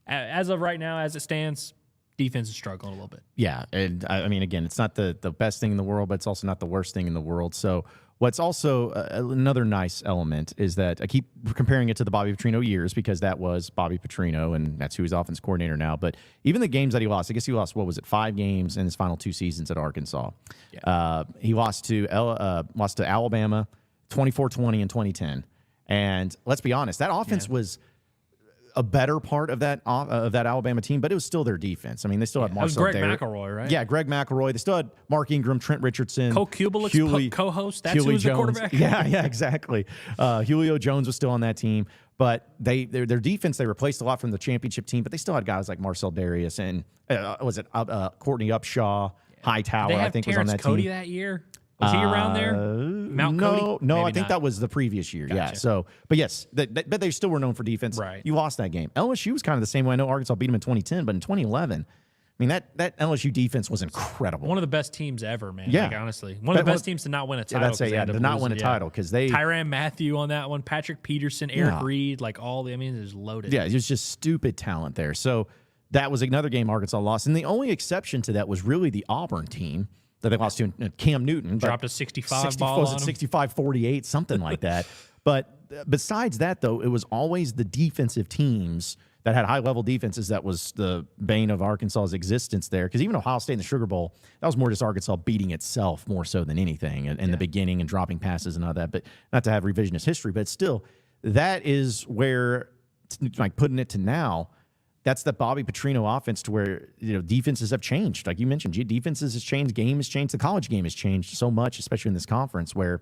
as of right now, as it stands, defense is struggling a little bit. Yeah, and I mean, again, it's not the best thing in the world, but it's also not the worst thing in the world. So what's also another nice element is that I keep comparing it to the Bobby Petrino years because that was Bobby Petrino, and that's who he's offense coordinator now. But even the games that he lost, I guess he lost, what was it, 5 games in his final 2 seasons at Arkansas. Yeah. He lost to Alabama 24-20 in 2010. And let's be honest, that offense was a better part of that Alabama team, but it was still their defense. I mean, they still had Marcel Greg McElroy, right? Yeah, Greg McElroy. They still had Mark Ingram, Trent Richardson, Kubelik's co-host. That's who was the quarterback. Yeah, exactly. Julio Jones was still on that team, but their defense, they replaced a lot from the championship team, but they still had guys like Marcel Darius and Courtney Upshaw, Hightower, I think, Terrence was on that Cody team. that year? Was he around there? Mount No, Cody? I think that was the previous year. Gotcha. Yeah. So, but yes, but they still were known for defense. Right. You lost that game. LSU was kind of the same way. I know Arkansas beat them in 2010, but in 2011, I mean that LSU defense was incredible. One of the best teams ever, man. Yeah. Like, honestly, one of the best teams to not win a title. To not win a title because they Tyrann Mathieu on that one, Patrick Peterson, Eric Reed, like I mean, it was loaded. Yeah, it was just stupid talent there. So that was another game Arkansas lost, and the only exception to that was really the Auburn team that they lost to Cam Newton. Dropped a 65 ball on him. 65-48, something like that. But besides that, though, it was always the defensive teams that had high-level defenses that was the bane of Arkansas's existence there. Because even Ohio State in the Sugar Bowl, that was more just Arkansas beating itself more so than anything in the beginning and dropping passes and all that. But not to have revisionist history, but still, that is where, like putting it to now, that's the Bobby Petrino offense to where, defenses have changed. Like you mentioned, defenses has changed, game has changed, the college game has changed so much, especially in this conference where,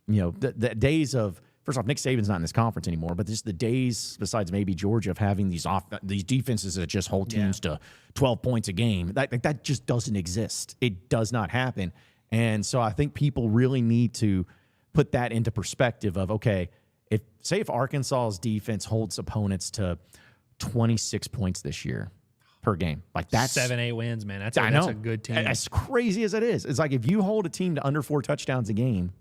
the days of, first off, Nick Saban's not in this conference anymore, but just the days, besides maybe Georgia, of having these defenses that just hold teams to 12 points a game, that just doesn't exist. It does not happen. And so I think people really need to put that into perspective of, okay, if Arkansas's defense holds opponents to 26 points this year per game. Like that's 7-8 wins, man. That's a good team. As crazy as it is. It's like if you hold a team to under 4 touchdowns a game,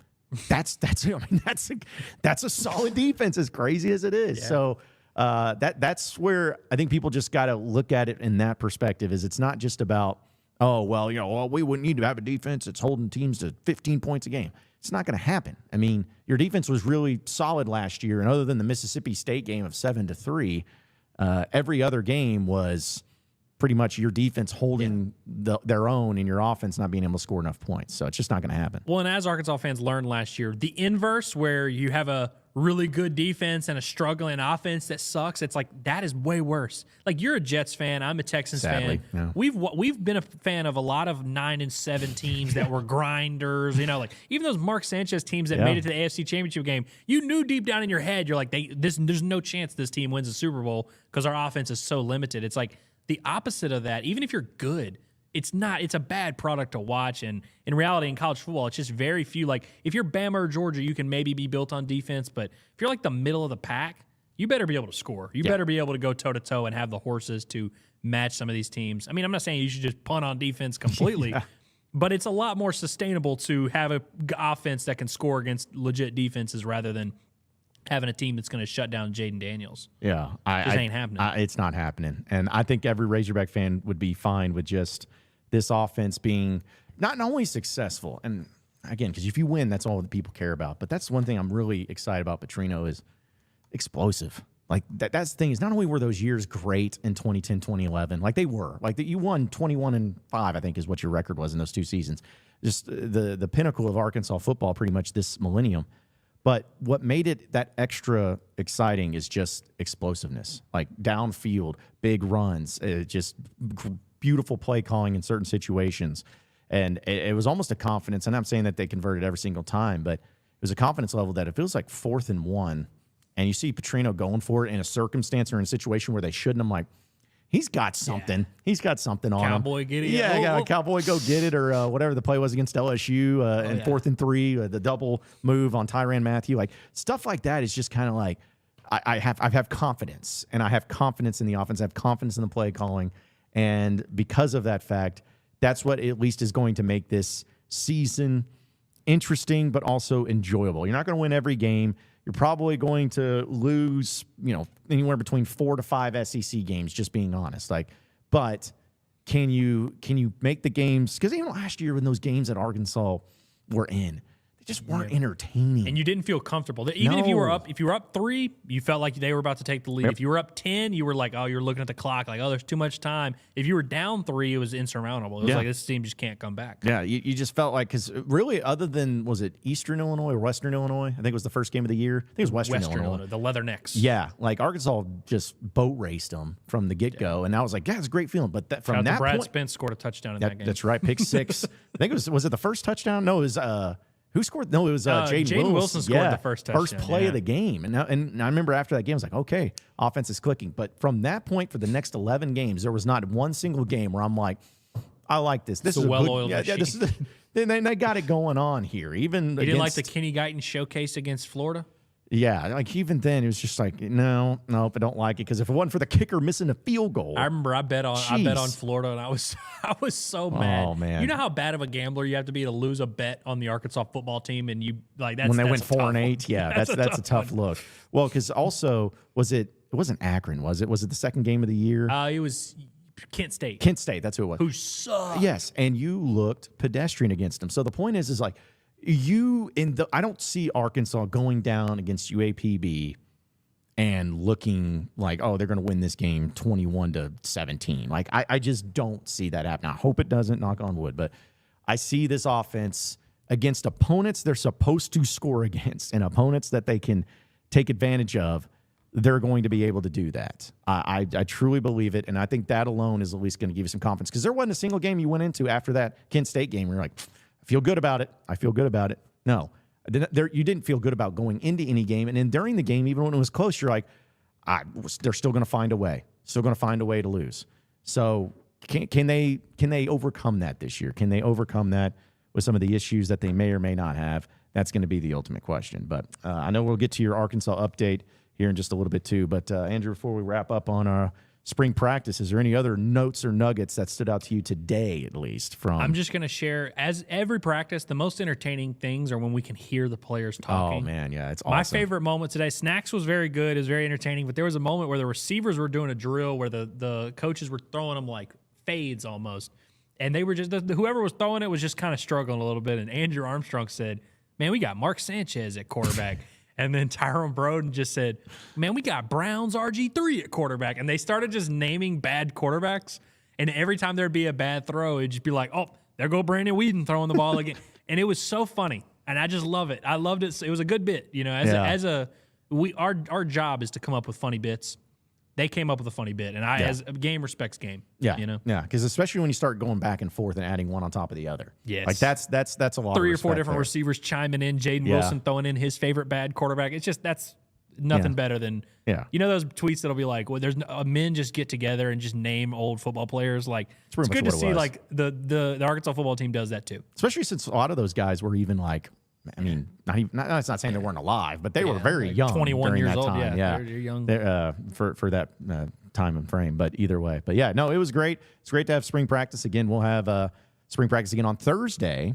that's a solid defense, as crazy as it is. Yeah. So that's where I think people just got to look at it in that perspective. Is it's not just about, we wouldn't need to have a defense that's holding teams to 15 points a game. It's not going to happen. I mean, your defense was really solid last year, and other than the Mississippi State game of 7-3, every other game was pretty much your defense holding their own and your offense not being able to score enough points. So it's just not going to happen. Well, and as Arkansas fans learned last year, the inverse, where you have a really good defense and a struggling offense that sucks, it's like that is way worse. Like, you're a Jets fan, I'm a Texans fan. Yeah. We've been a fan of a lot of 9-7 teams that were grinders. Like even those Mark Sanchez teams that made it to the AFC Championship game. You knew deep down in your head, you're like, there's no chance this team wins the Super Bowl because our offense is so limited. It's like the opposite of that. Even if you're good, it's a bad product to watch. And in reality, in college football, it's just very few. Like, if you're Bama or Georgia, you can maybe be built on defense. But if you're like the middle of the pack, you better be able to score. You better be able to go toe-to-toe and have the horses to match some of these teams. I mean, I'm not saying you should just punt on defense completely, but it's a lot more sustainable to have an offense that can score against legit defenses rather than having a team that's going to shut down Jaden Daniels. Yeah. It ain't happening. It's not happening. And I think every Razorback fan would be fine with just this offense being not only successful, and again, because if you win, that's all that people care about. But that's one thing I'm really excited about Petrino is explosive. Like that's the thing is not only were those years great in 2010, 2011, like they were. Like you won 21-5, I think is what your record was in those 2 seasons. Just the pinnacle of Arkansas football pretty much this millennium. But what made it that extra exciting is just explosiveness, like downfield, big runs, just beautiful play calling in certain situations. And it was almost a confidence. And I'm saying that they converted every single time, but was a confidence level that it feels like 4th and 1, and you see Petrino going for it in a circumstance or in a situation where they shouldn't. I'm like, he's got something. Yeah. He's got something on him. Cowboy get it. Yeah, Cowboy go get it, or whatever the play was against LSU, and 4th and 3, the double move on Tyrann Mathieu. Like, stuff like that is just kind of like, I have confidence, and I have confidence in the offense. I have confidence in the play calling, and because of that fact, that's what at least is going to make this season interesting, but also enjoyable. You're not going to win every game. You're probably going to lose, anywhere between 4 to 5 SEC games, just being honest. But can you make the games? Because even last year when those games at Arkansas were in, they just weren't entertaining. And you didn't feel comfortable. Even if you were up 3, you felt like they were about to take the lead. Yep. If you were up 10, you were like, oh, you're looking at the clock, like, oh, there's too much time. If you were down 3, it was insurmountable. It was like, this team just can't come back. Yeah, you just felt like, because really, other than, was it Eastern Illinois or Western Illinois? I think it was the first game of the year. I think it was Western Illinois. The Leathernecks. Yeah, like Arkansas just boat raced them from the get-go, and I was like, yeah, it's a great feeling. But from that Brad point, Spence scored a touchdown in that game. That's right, pick 6. I think it was it the first touchdown? No, it was who scored? No, it was Jaden Wilson scored the first touchdown. First play of the game. And I remember after that game, I was like, okay, offense is clicking. But from that point, for the next 11 games, there was not one single game where I'm like, I like this. This is a well-oiled machine. They got it going on here. Even you didn't like the Kenny Guyton showcase against Florida? Yeah, like even then, it was just like, nope, I don't like it, because if it wasn't for the kicker missing a field goal. I remember I bet on Florida, and I was so mad. Oh, man. You know how bad of a gambler you have to be to lose a bet on the Arkansas football team, and you like that's when they that's went 4-8. One. Yeah, that's a tough look. Well, because also it wasn't Akron, was it? Was it the second game of the year? It was Kent State. Kent State, that's who it was. Who sucked. Yes, and you looked pedestrian against them. So the point is like, I don't see Arkansas going down against UAPB and looking like, oh, they're going to win this game 21-17. Like, I just don't see that happen. I hope it doesn't, knock on wood, but I see this offense against opponents they're supposed to score against, and opponents that they can take advantage of. They're going to be able to do that. I truly believe it, and I think that alone is at least going to give you some confidence, because there wasn't a single game you went into after that Kent State game where you're like, I feel good about it. I feel good about it. No, you didn't feel good about going into any game. And then during the game, even when it was close, you're like, they're still going to find a way. Still going to find a way to lose. So can they overcome that this year? Can they overcome that with some of the issues that they may or may not have? That's going to be the ultimate question. But I know we'll get to your Arkansas update here in just a little bit too. But Andrew, before we wrap up on our spring practice, is there any other notes or nuggets that stood out to you today, at least? I'm just going to share, as every practice, the most entertaining things are when we can hear the players talking. Oh, man, yeah, it's awesome. My favorite moment today, Snacks was very good. It was very entertaining, but there was a moment where the receivers were doing a drill where the coaches were throwing them like fades almost, and they were just, whoever was throwing it was just kind of struggling a little bit, and Andrew Armstrong said, man, we got Mark Sanchez at quarterback. And then Tyrone Broden just said, man, we got Brown's RG3 at quarterback. And they started just naming bad quarterbacks. And every time there'd be a bad throw, it'd just be like, oh, there go Brandon Whedon throwing the ball again. And it was so funny. And I just love it. I loved it. It was a good bit. Our job is to come up with funny bits. They came up with a funny bit, and as game respects game. Yeah, because especially when you start going back and forth and adding one on top of the other. Yes, like that's a lot. 3 of or 4 different there. Receivers chiming in. Jaden Wilson throwing in his favorite bad quarterback. It's just that's nothing better than those tweets that'll be like, well, there's men just get together and just name old football players. Like it's good to see like the Arkansas football team does that too. Especially since a lot of those guys were even like, I mean, that's not saying they weren't alive, but they were very young, 21 years old. Time. Yeah, they're young for that time and frame. But either way, it was great. It's great to have spring practice again. We'll have spring practice again on Thursday,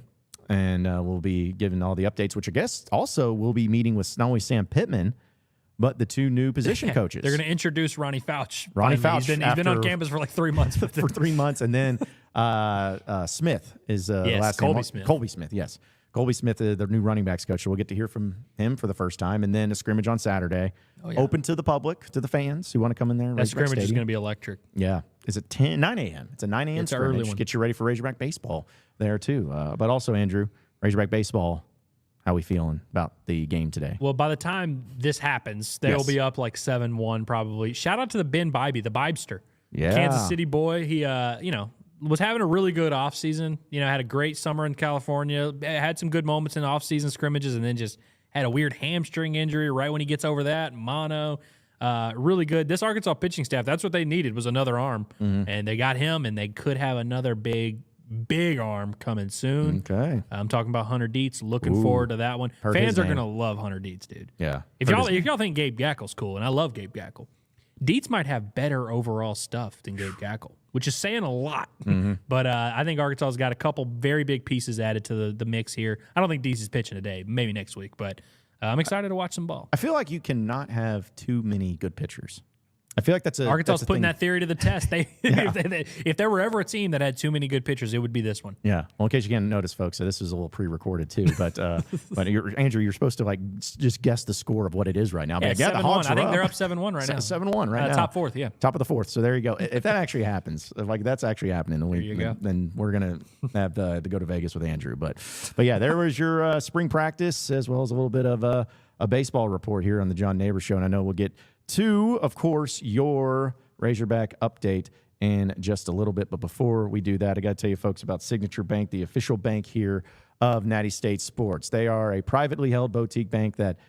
and we'll be giving all the updates. Which I guess also we'll be meeting with not only Sam Pittman, but the 2 new position coaches. They're going to introduce Ronnie Fouch. Fouch. He's been on campus for like 3 months. For 3 months, and then Smith is the last Colby name. Smith. Colby Smith, yes. Colby Smith, the new running backs coach. So we'll get to hear from him for the first time. And then a scrimmage on Saturday. Open to the public, to the fans who want to come in there. That scrimmage is going to be electric. Yeah. Is it 9 a.m.? It's a 9 a.m. scrimmage. Early one. Get you ready for Razorback Baseball there, too. But also, Andrew, Razorback Baseball, how we feeling about the game today? Well, by the time this happens, they'll be up like 7-1 probably. Shout out to the Ben Bybee, the Bibester. Yeah. Kansas City boy. He, was having a really good offseason. Had a great summer in California. Had some good moments in off-season scrimmages, and then just had a weird hamstring injury right when he gets over that. Mono, really good. This Arkansas pitching staff, that's what they needed, was another arm. And they got him, and they could have another big arm coming soon. Okay. I'm talking about Hunter Dietz. Looking forward to that one. Fans are going to love Hunter Dietz, dude. Yeah. If y'all think Gabe Gackel's cool, and I love Gabe Gackel, Dietz might have better overall stuff than Gabe Gackel, which is saying a lot. But I think Arkansas's got a couple very big pieces added to the mix here. I don't think Dietz is pitching today, maybe next week, but I'm excited to watch some ball. I feel like you cannot have too many good pitchers. I feel like that's a Arkansas's putting thing. that theory to the test. If there were ever a team that had too many good pitchers, it would be this one. Yeah. Well, in case you can't notice, folks, so this is a little pre-recorded too. But Andrew, you're supposed to just guess the score of what it is right now. Yeah, But the Hogs I think up. they're up 7-1 right now. 7-1 right now. Top fourth, yeah. Top of the fourth. So there you go. If that actually happens, if that's actually happening, then we're gonna have to go to Vegas with Andrew. But yeah, there was your spring practice as well as a little bit of a baseball report here on the John Nabors Show, and I know we'll get to, of course, your Razorback update in just a little bit. But before we do that, I got to tell you folks about Signature Bank, the official bank here of Natty State Sports. They are a privately held boutique bank that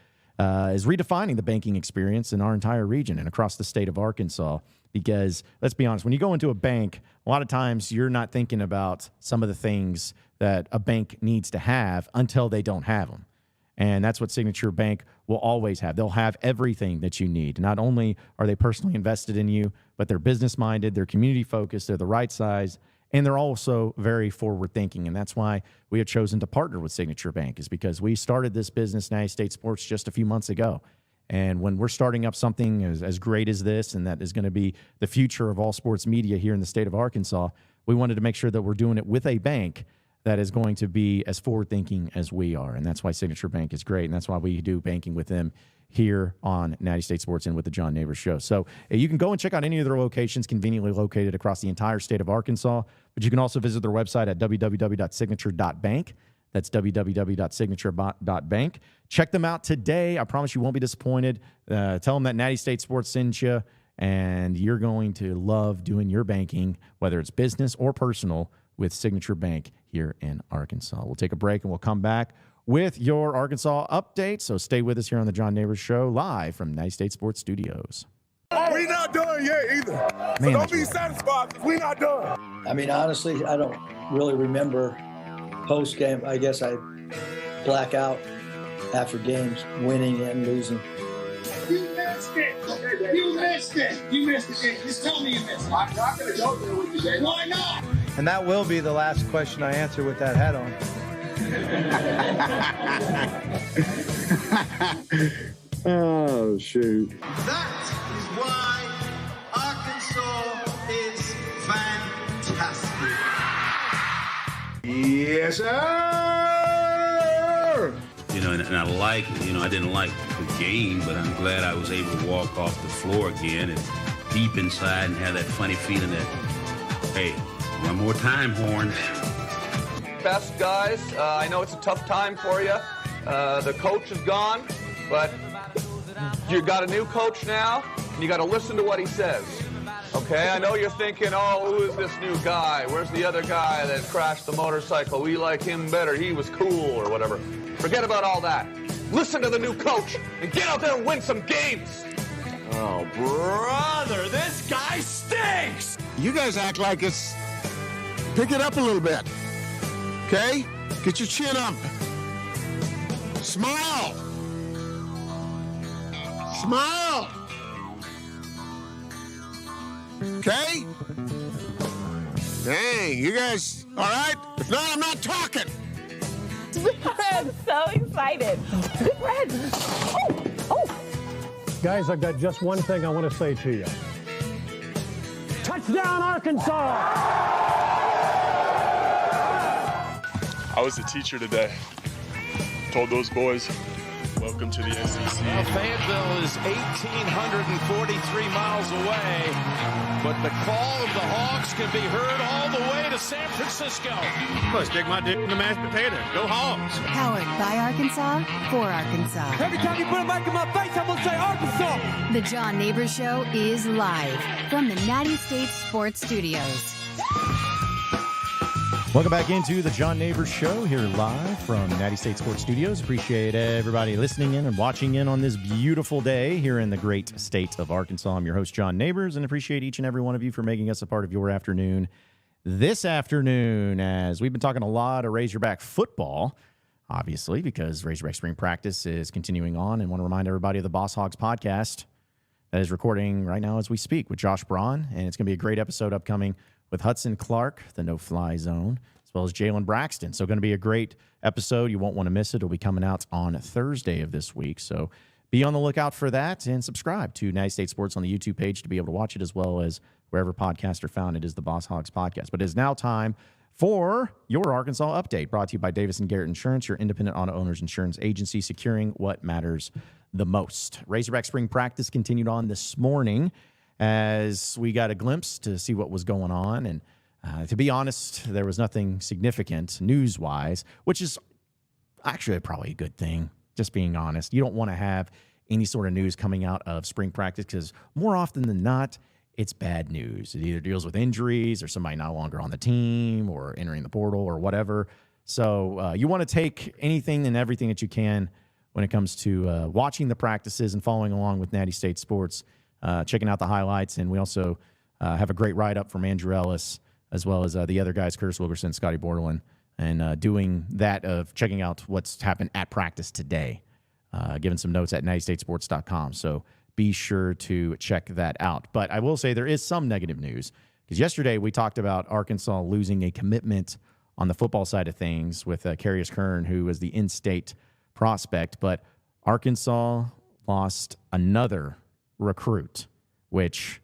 is redefining the banking experience in our entire region and across the state of Arkansas. Because let's be honest, when you go into a bank, a lot of times you're not thinking about some of the things that a bank needs to have until they don't have them. And that's what Signature Bank will always have. They'll have everything that you need. Not only are they personally invested in you, but they're business-minded, they're community-focused, they're the right size, and they're also very forward-thinking. And that's why we have chosen to partner with Signature Bank, is because we started this business, Natty State Sports, just a few months ago. And when we're starting up something as great as this, and that is going to be the future of all sports media here in the state of Arkansas, we wanted to make sure that we're doing it with a bank that is going to be as forward-thinking as we are. And that's why Signature Bank is great, and that's why we do banking with them here on Natty State Sports and with the John Nabors Show. So you can go and check out any of their locations conveniently located across the entire state of Arkansas, but you can also visit their website at www.signature.bank. That's www.signature.bank. Check them out today. I promise you won't be disappointed. Tell them that Natty State Sports sent you, and you're going to love doing your banking, whether it's business or personal, with Signature Bank here in Arkansas. We'll take a break and we'll come back with your Arkansas update. So stay with us here on the John Nabors Show, live from Natty State Sports Studios. We not done yet either. So don't be satisfied because we not done. I mean, honestly, I don't really remember post-game. I guess I black out after games, winning and losing. You missed it. You missed it. You missed it. Just tell me you missed it. I'm not going to go there with you, Dave. Why not? And that will be the last question I answer with that hat on. Oh, shoot. That is why Arkansas is fantastic. Yes, sir. And I I didn't like the game, but I'm glad I was able to walk off the floor again and deep inside and have that funny feeling that, hey, one more time, Horns. Best guys. I know it's a tough time for you. The coach is gone, but you got a new coach now, and you got to listen to what he says. Okay, I know you're thinking, oh, who is this new guy? Where's the other guy that crashed the motorcycle? We like him better. He was cool or whatever. Forget about all that. Listen to the new coach and get out there and win some games. Oh, brother, this guy stinks. You guys act like it's... Pick it up a little bit. Okay? Get your chin up. Smile. Smile. Okay? Dang, you guys, all right? If not, I'm not talking. I'm so excited. Big Red. Oh. Guys, I've got just one thing I want to say to you. Touchdown, Arkansas! I was a teacher today. Told those boys, welcome to the SEC. Well, Fayetteville is 1,843 miles away, but the call of the Hogs can be heard all the way to San Francisco. Let's stick my dick in the mashed potato. Go Hogs. Powered by Arkansas, for Arkansas. Every time you put a mic in my face, I'm going to say Arkansas. The John Nabors Show is live from the Natty State Sports Studios. Welcome back into the John Nabors Show here live from Natty State Sports Studios. Appreciate everybody listening in and watching in on this beautiful day here in the great state of Arkansas. I'm your host, John Nabors, and appreciate each and every one of you for making us a part of your afternoon this afternoon, as we've been talking a lot of Razorback football, obviously, because Razorback Spring Practice is continuing on, and want to remind everybody of the Boss Hogs podcast that is recording right now as we speak with Josh Braun, and it's going to be a great episode upcoming with Hudson Clark, the no-fly zone, as well as Jalen Braxton. So going to be a great episode. You won't want to miss it. It'll be coming out on Thursday of this week. So be on the lookout for that and subscribe to Natty State Sports on the YouTube page to be able to watch it, as well as wherever podcasts are found. It is the Boss Hogs podcast. But it is now time for your Arkansas Update, brought to you by Davis & Garrett Insurance, your independent auto owner's insurance agency, securing what matters the most. Razorback Spring Practice continued on this morning, as we got a glimpse to see what was going on. And to be honest, there was nothing significant news-wise, which is actually probably a good thing, just being honest. You don't want to have any sort of news coming out of spring practice, because more often than not, it's bad news. It either deals with injuries or somebody no longer on the team or entering the portal or whatever. So you want to take anything and everything that you can when it comes to watching the practices and following along with Natty State Sports, checking out the highlights. And we also have a great write-up from Andrew Ellis, as well as the other guys, Curtis Wilkerson, Scotty Bordelin, and doing that of checking out what's happened at practice today, giving some notes at nattystatesports.com. So be sure to check that out. But I will say there is some negative news, because yesterday we talked about Arkansas losing a commitment on the football side of things with Carius Kern, who was the in-state prospect. But Arkansas lost another recruit, which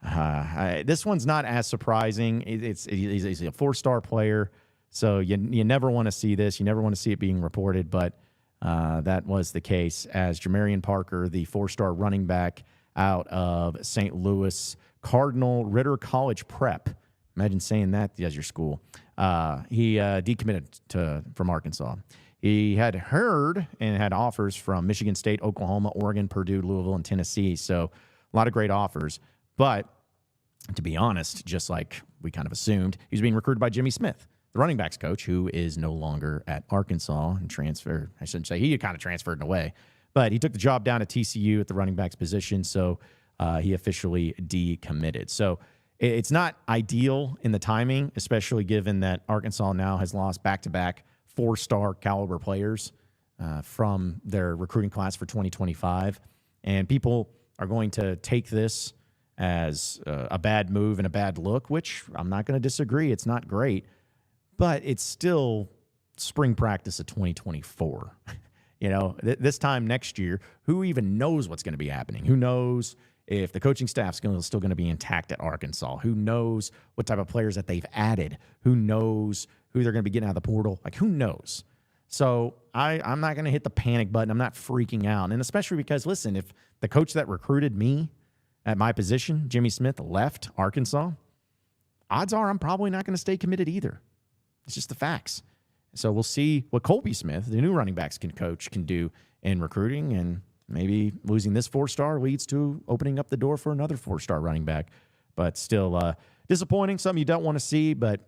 this one's not as surprising. He's a 4-star player, so you never want to see this. You never want to see it being reported, but that was the case, as Jamarian Parker, the 4-star running back out of St. Louis Cardinal Ritter College Prep. Imagine saying that as your school. He decommitted from Arkansas. He had heard and had offers from Michigan State, Oklahoma, Oregon, Purdue, Louisville, and Tennessee. So a lot of great offers. But to be honest, just like we kind of assumed, he was being recruited by Jimmy Smith, the running backs coach, who is no longer at Arkansas and transferred. I shouldn't say he kind of transferred in a way, but he took the job down at TCU at the running backs position. So he officially decommitted. So it's not ideal in the timing, especially given that Arkansas now has lost back-to-back 4-star caliber players from their recruiting class for 2025. And people are going to take this as a bad move and a bad look, which I'm not going to disagree. It's not great, but it's still spring practice of 2024. This time next year, who even knows what's going to be happening? Who knows if the coaching staff's still going to be intact at Arkansas? Who knows what type of players that they've added? Who knows who they're going to be getting out of the portal? Who knows? So I'm not going to hit the panic button. I'm not freaking out. And especially because, listen, if the coach that recruited me at my position, Jimmy Smith, left Arkansas, odds are I'm probably not going to stay committed either. It's just the facts. So we'll see what Colby Smith, the new running backs coach, can do in recruiting, and maybe losing this 4-star leads to opening up the door for another 4-star running back. But still disappointing, something you don't want to see, but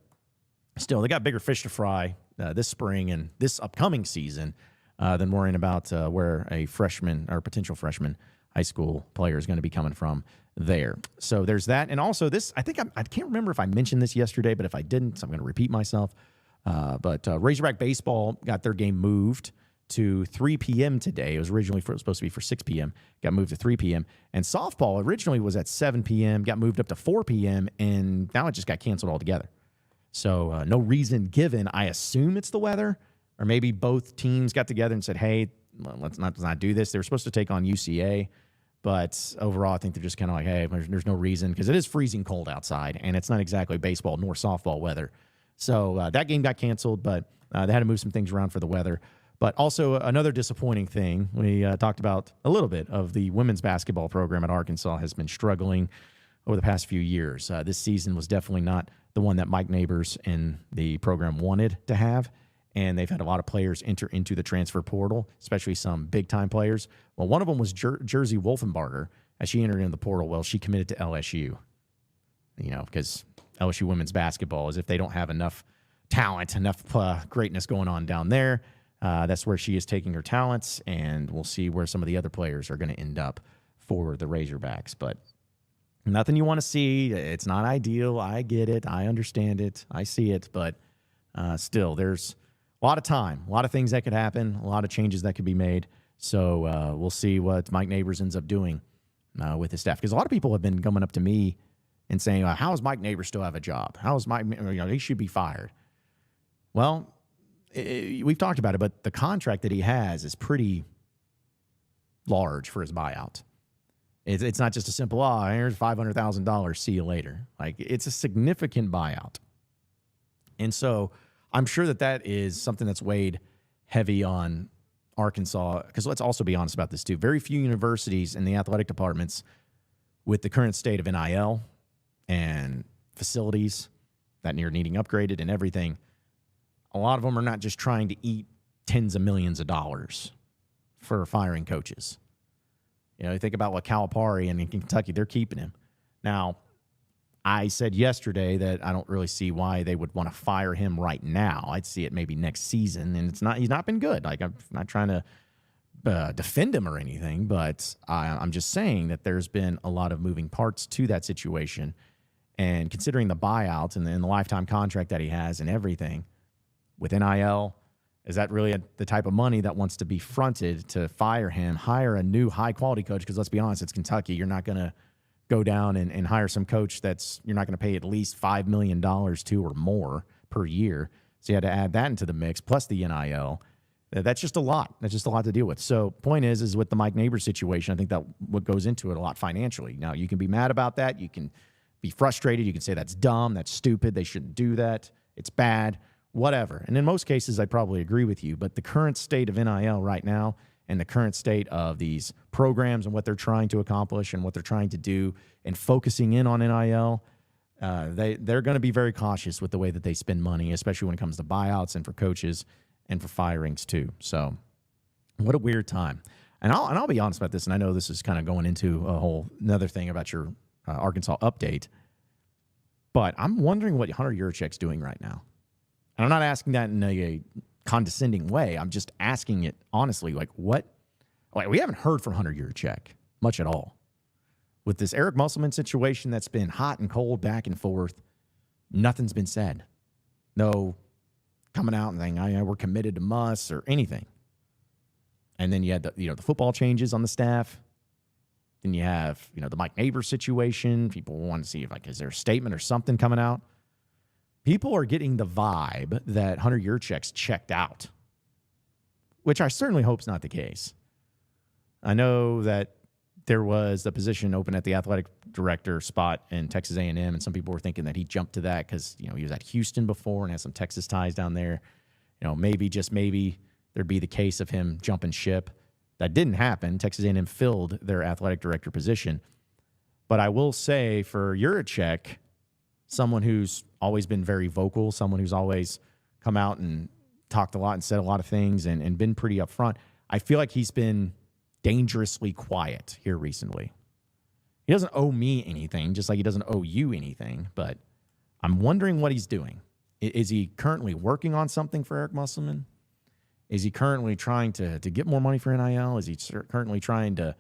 still, they got bigger fish to fry this spring and this upcoming season than worrying about where a freshman or potential freshman high school player is going to be coming from there. So there's that. And also this, I can't remember if I mentioned this yesterday, but if I didn't, so I'm going to repeat myself. But Razorback Baseball got their game moved to 3 p.m. today. It was originally supposed to be for 6 p.m., got moved to 3 p.m. And softball originally was at 7 p.m., got moved up to 4 p.m., and now it just got canceled altogether. So no reason given. I assume it's the weather, or maybe both teams got together and said, hey, let's not do this. They were supposed to take on UCA, but overall I think they're just kind of like, hey, there's no reason, because it is freezing cold outside, and it's not exactly baseball nor softball weather. So that game got canceled, but they had to move some things around for the weather. But also another disappointing thing, we talked about a little bit of the women's basketball program at Arkansas has been struggling over the past few years. This season was definitely not the one that Mike Nabors and the program wanted to have, and they've had a lot of players enter into the transfer portal, especially some big-time players. Well, one of them was Jersey Wolfenbarger. As she entered into the portal, well, she committed to LSU, because LSU women's basketball, as if they don't have enough talent, enough greatness going on down there. That's where she is taking her talents, and we'll see where some of the other players are going to end up for the Razorbacks. But nothing you want to see. It's not ideal. I get it. I understand it. I see it. But still, there's a lot of time, a lot of things that could happen, a lot of changes that could be made. So we'll see what Mike Nabors ends up doing with his staff. Because a lot of people have been coming up to me and saying, how does Mike Nabors still have a job? How is Mike, he should be fired. Well, we've talked about it, but the contract that he has is pretty large for his buyout. It's not just a simple, here's $500,000, see you later. Like, it's a significant buyout. And so I'm sure that is something that's weighed heavy on Arkansas, because let's also be honest about this too. Very few universities in the athletic departments, with the current state of NIL and facilities that are needing upgraded and everything, a lot of them are not just trying to eat tens of millions of dollars for firing coaches. You think about what Calipari and in Kentucky, they're keeping him. Now, I said yesterday that I don't really see why they would want to fire him right now. I'd see it maybe next season, and he's not been good. Like, I'm not trying to defend him or anything, but I'm just saying that there's been a lot of moving parts to that situation. And considering the buyout and the lifetime contract that he has and everything with NIL, is that really the type of money that wants to be fronted to fire him, hire a new high-quality coach? Because let's be honest, it's Kentucky. You're not going to go down and hire some coach you're not going to pay at least $5 million to or more per year. So you had to add that into the mix, plus the NIL. That's just a lot. That's just a lot to deal with. So point is with the Mike Nabors situation, I think that what goes into it a lot financially. Now, you can be mad about that. You can be frustrated. You can say that's dumb, that's stupid, they shouldn't do that, it's bad, whatever. And in most cases, I probably agree with you. But the current state of NIL right now and the current state of these programs and what they're trying to accomplish and what they're trying to do and focusing in on NIL, they're going to be very cautious with the way that they spend money, especially when it comes to buyouts and for coaches and for firings too. So what a weird time. And I'll be honest about this, and I know this is kind of going into a whole another thing about your Arkansas update, but I'm wondering what Hunter Yurachek's doing right now. And I'm not asking that in a condescending way. I'm just asking it honestly, we haven't heard from Hunter Yurachek much at all. With this Eric Musselman situation that's been hot and cold, back and forth, nothing's been said. No coming out and saying, we're committed to Muss or anything. And then you had the football changes on the staff. Then you have, the Mike Nabors situation. People want to see if, is there a statement or something coming out? People are getting the vibe that Hunter Yurachek's checked out, which I certainly hope is not the case. I know that there was the position open at the athletic director spot in Texas A&M, and some people were thinking that he jumped to that because, he was at Houston before and has some Texas ties down there. Maybe, just maybe, there'd be the case of him jumping ship. That didn't happen. Texas A&M filled their athletic director position. But I will say for Yurachek, someone who's always been very vocal, someone who's always come out and talked a lot and said a lot of things and been pretty upfront, I feel like he's been dangerously quiet here recently. He doesn't owe me anything, just like he doesn't owe you anything, but I'm wondering what he's doing. Is he currently working on something for Eric Musselman? Is he currently trying to get more money for NIL? Is he currently trying to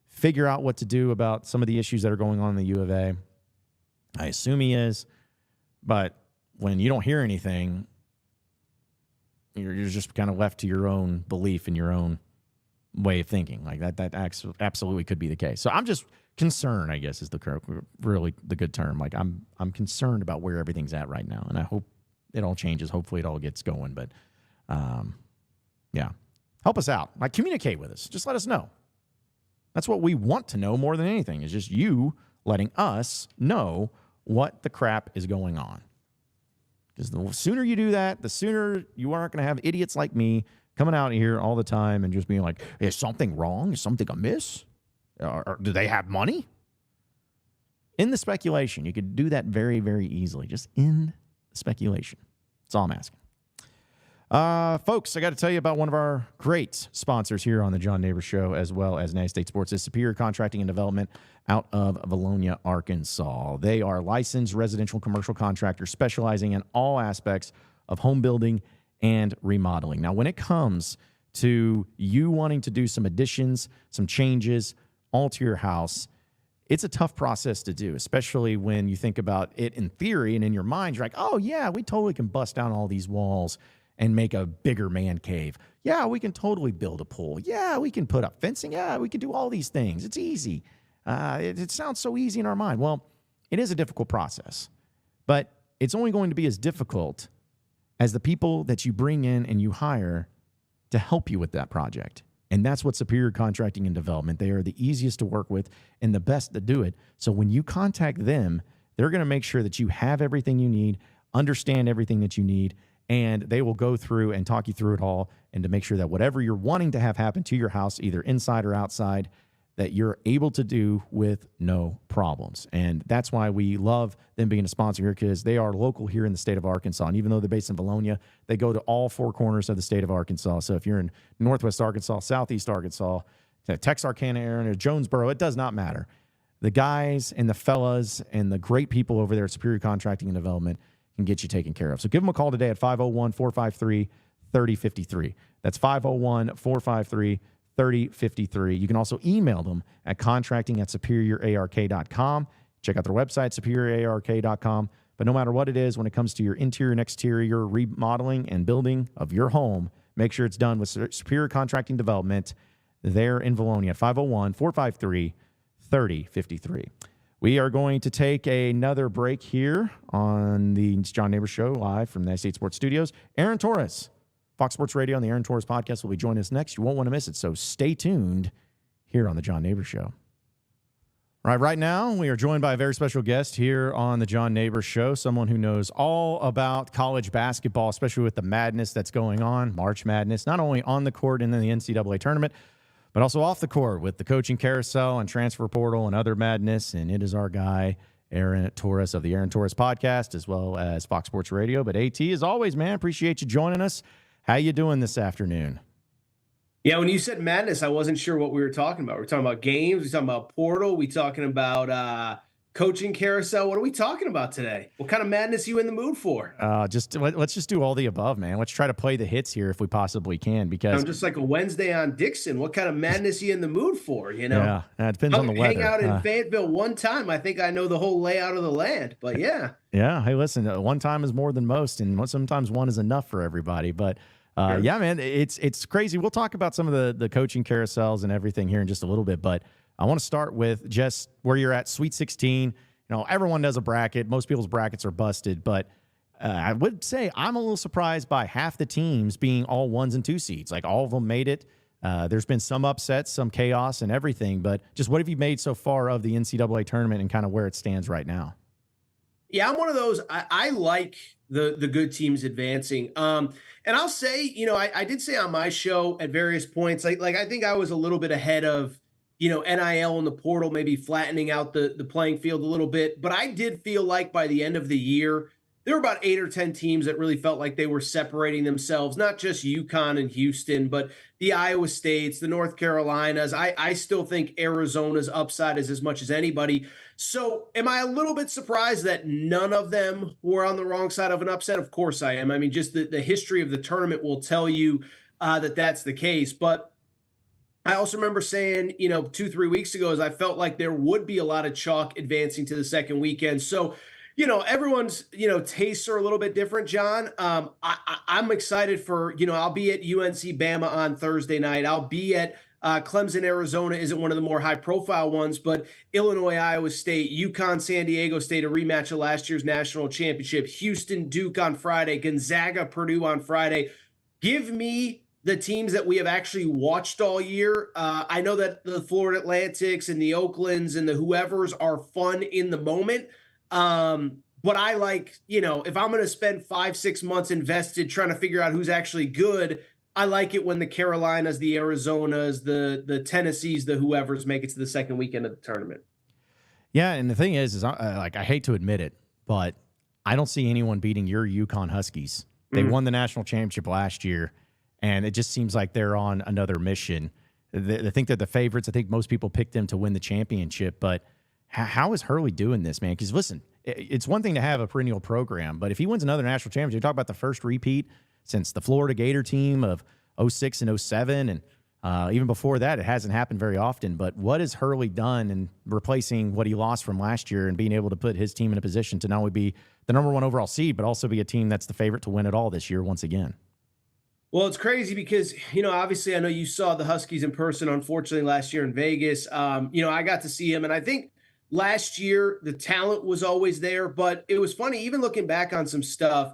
figure out what to do about some of the issues that are going on in the U of A? I assume he is, but when you don't hear anything, you're just kind of left to your own belief and your own way of thinking. Like that absolutely could be the case. So I'm just concerned, I guess, is really the good term. Like I'm concerned about where everything's at right now, and I hope it all changes. Hopefully it all gets going, but yeah, help us out. Like, communicate with us. Just let us know. That's what we want to know more than anything, is just you letting us know what the crap is going on. Because the sooner you do that, the sooner you aren't going to have idiots like me coming out here all the time and just being like, is something wrong? Is something amiss? Or do they have money? In the speculation. You could do that very, very easily. Just in the speculation. That's all I'm asking. Folks, I got to tell you about one of our great sponsors here on the John Nabors Show, as well as United States Sports, is Superior Contracting and Development out of Valonia, Arkansas. They are licensed residential commercial contractors specializing in all aspects of home building and remodeling. Now, when it comes to you wanting to do some additions, some changes all to your house, it's a tough process to do, especially when you think about it in theory and in your mind. You're like, oh, yeah, we totally can bust down all these walls and make a bigger man cave. Yeah, we can totally build a pool. Yeah, we can put up fencing. Yeah, we can do all these things. It's easy. It sounds so easy in our mind. Well, it is a difficult process, but it's only going to be as difficult as the people that you bring in and you hire to help you with that project. And that's what Superior Contracting and Development. They are the easiest to work with and the best to do it. So when you contact them, they're going to make sure that you have everything you need, understand everything that you need, and they will go through and talk you through it all, and to make sure that whatever you're wanting to have happen to your house, either inside or outside, that you're able to do with no problems. And that's why we love them being a sponsor here, because they are local here in the state of Arkansas. And even though they're based in Valonia, they go to all four corners of the state of Arkansas. So if you're in Northwest Arkansas, Southeast Arkansas, Texarkana area, or Jonesboro, it does not matter. The guys and the fellas and the great people over there at Superior Contracting and Development can get you taken care of. So give them a call today at 501-453-3053. That's 501-453-3053. You can also email them at contracting@superiorark.com. Check out their website, superiorark.com. But no matter what it is, when it comes to your interior and exterior remodeling and building of your home, make sure it's done with Superior Contracting Development there in Valonia at 501-453-3053. We are going to take another break here on the John Nabors Show live from the United States Sports Studios. Aaron Torres, Fox Sports Radio, on the Aaron Torres podcast, will be joining us next. You won't want to miss it, so stay tuned here on the John Nabors Show. All right now, we are joined by a very special guest here on the John Nabors Show, someone who knows all about college basketball, especially with the madness that's going on, March Madness, not only on the court and in the NCAA tournament, but also off the court with the coaching carousel and transfer portal and other madness. And it is our guy, Aaron Torres of the Aaron Torres podcast, as well as Fox Sports Radio. But AT, as always, man, appreciate you joining us. How you doing this afternoon? Yeah, when you said madness, I wasn't sure what we were talking about. We're talking about games. We're talking about portal. We talking about coaching carousel. What are we talking about today? What kind of madness are you in the mood for? Let's just do all the above, man. Let's try to play the hits here if we possibly can, because I'm just like a Wednesday on Dixon. What kind of madness are you in the mood for? You know, yeah, it depends on the weather. Hang out in Fayetteville one time. I think I know the whole layout of the land, but yeah. Yeah. Hey, listen, one time is more than most, and sometimes one is enough for everybody. But yeah, man, it's crazy. We'll talk about some of the coaching carousels and everything here in just a little bit, but I want to start with just where you're at, Sweet 16. You know, everyone does a bracket. Most people's brackets are busted, but I would say I'm a little surprised by half the teams being all 1s and 2 seeds. Like, all of them made it. There's been some upsets, some chaos and everything, but just what have you made so far of the NCAA tournament and kind of where it stands right now? Yeah, I'm one of those. I like the good teams advancing. And I'll say, you know, I did say on my show at various points, like I think I was a little bit ahead of, you know, NIL and the portal maybe flattening out the playing field a little bit. But I did feel like by the end of the year, there were about 8 or 10 teams that really felt like they were separating themselves, not just UConn and Houston, but the Iowa States, the North Carolinas. I still think Arizona's upside is as much as anybody. So am I a little bit surprised that none of them were on the wrong side of an upset? Of course I am. I mean, just the history of the tournament will tell you that that's the case. But I also remember saying, you know, 2-3 weeks ago, as I felt like there would be a lot of chalk advancing to the second weekend. So, you know, everyone's, you know, tastes are a little bit different, John. I'm excited for, you know, I'll be at UNC Bama on Thursday night. I'll be at Clemson, Arizona isn't one of the more high profile ones, but Illinois, Iowa State, UConn, San Diego State, a rematch of last year's national championship, Houston, Duke on Friday, Gonzaga, Purdue on Friday. Give me the teams that we have actually watched all year. I know that the Florida Atlantics and the Oaklands and the whoever's are fun in the moment. But I like, you know, if I'm going to spend 5-6 months invested trying to figure out who's actually good, I like it when the Carolinas, the Arizonas, the Tennessees, the whoever's make it to the second weekend of the tournament. Yeah, and the thing is I hate to admit it, but I don't see anyone beating your UConn Huskies. They won the national championship last year, and it just seems like they're on another mission. I think they're the favorites. I think most people picked them to win the championship, but how is Hurley doing this, man? Because listen, it's one thing to have a perennial program, but if he wins another national championship, you talk about the first repeat since the Florida Gator team of 06 and 07, and even before that, it hasn't happened very often. But what has Hurley done in replacing what he lost from last year and being able to put his team in a position to not only be the number one overall seed, but also be a team that's the favorite to win it all this year once again? Well, it's crazy because, obviously I know you saw the Huskies in person, unfortunately, last year in Vegas. I got to see him, and I think last year the talent was always there, but it was funny, even looking back on some stuff,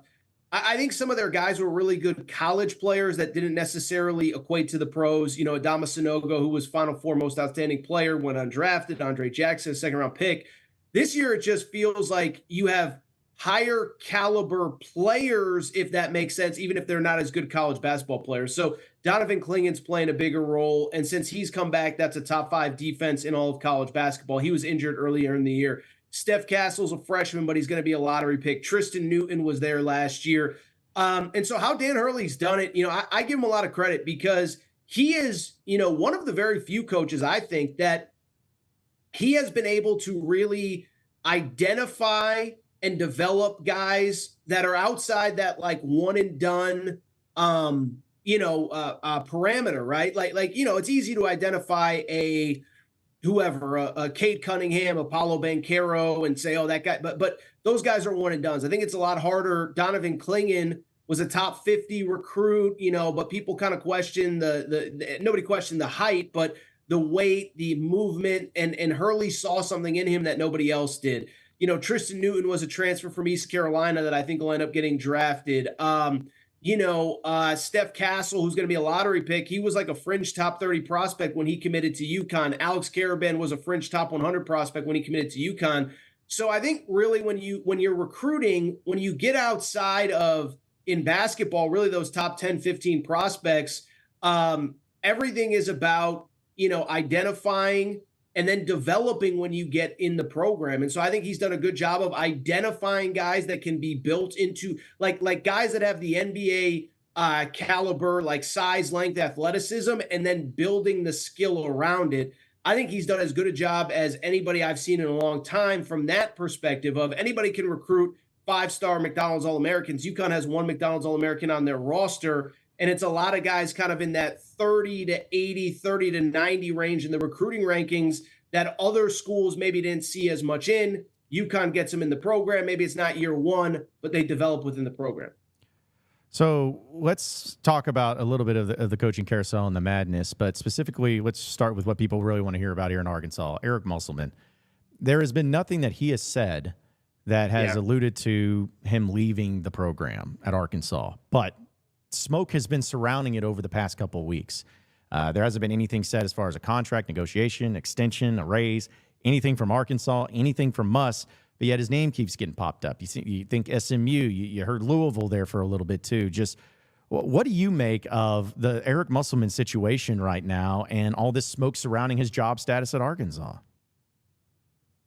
I think some of their guys were really good college players that didn't necessarily equate to the pros. Adama Sanogo, who was Final Four most outstanding player, went undrafted. Andre Jackson, second-round pick. This year, it just feels like you have higher caliber players, if that makes sense, even if they're not as good college basketball players. So Donovan Clingan's playing a bigger role. And since he's come back, that's a top 5 defense in all of college basketball. He was injured earlier in the year. Steph Castle's a freshman, but he's going to be a lottery pick. Tristan Newton was there last year. And so how Dan Hurley's done it, I give him a lot of credit because he is, one of the very few coaches, I think, that he has been able to really identify and develop guys that are outside that like one and done, parameter, right? Like, it's easy to identify a Kate Cunningham, Apollo Banchero, and say, oh, that guy, but those guys are one and dones. I think it's a lot harder. Donovan Clingan was a top 50 recruit, but people kind of question nobody questioned the height, but the weight, the movement, and Hurley saw something in him that nobody else did. Tristan Newton was a transfer from East Carolina that I think will end up getting drafted. Steph Castle, who's going to be a lottery pick, he was like a fringe top 30 prospect when he committed to UConn. Alex Karaban was a fringe top 100 prospect when he committed to UConn. So I think really when you're recruiting, when you get outside of, in basketball, really those top 10, 15 prospects, everything is about, identifying and then developing when you get in the program. And so I think he's done a good job of identifying guys that can be built into like guys that have the NBA caliber, like size, length, athleticism, and then building the skill around it. I think he's done as good a job as anybody I've seen in a long time from that perspective of anybody can recruit 5-star McDonald's All-Americans. UConn has one McDonald's All-American on their roster. And it's a lot of guys kind of in that 30 to 80, 30 to 90 range in the recruiting rankings that other schools maybe didn't see as much in. UConn gets them in the program. Maybe it's not year one, but they develop within the program. So let's talk about a little bit of the coaching carousel and the madness, but specifically, let's start with what people really want to hear about here in Arkansas. Eric Musselman. There has been nothing that he has said that has alluded to him leaving the program at Arkansas, but smoke has been surrounding it over the past couple of weeks. There hasn't been anything said as far as a contract negotiation, extension, a raise, anything from Arkansas, anything from Muss, but yet his name keeps getting popped up. You think SMU, you heard Louisville there for a little bit too. Just what do you make of the Eric Musselman situation right now and all this smoke surrounding his job status at Arkansas?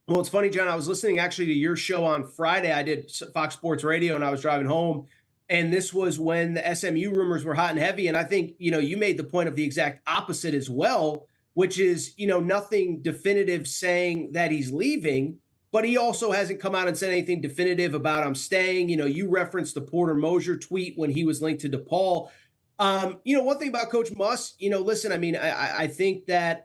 Well, it's funny, John, I was listening actually to your show on Friday. I did Fox Sports Radio and I was driving home. And this was when the SMU rumors were hot and heavy. And I think, you made the point of the exact opposite as well, which is, nothing definitive saying that he's leaving, but he also hasn't come out and said anything definitive about I'm staying. You referenced the Porter Mosier tweet when he was linked to DePaul. One thing about Coach Muss, listen, I think that,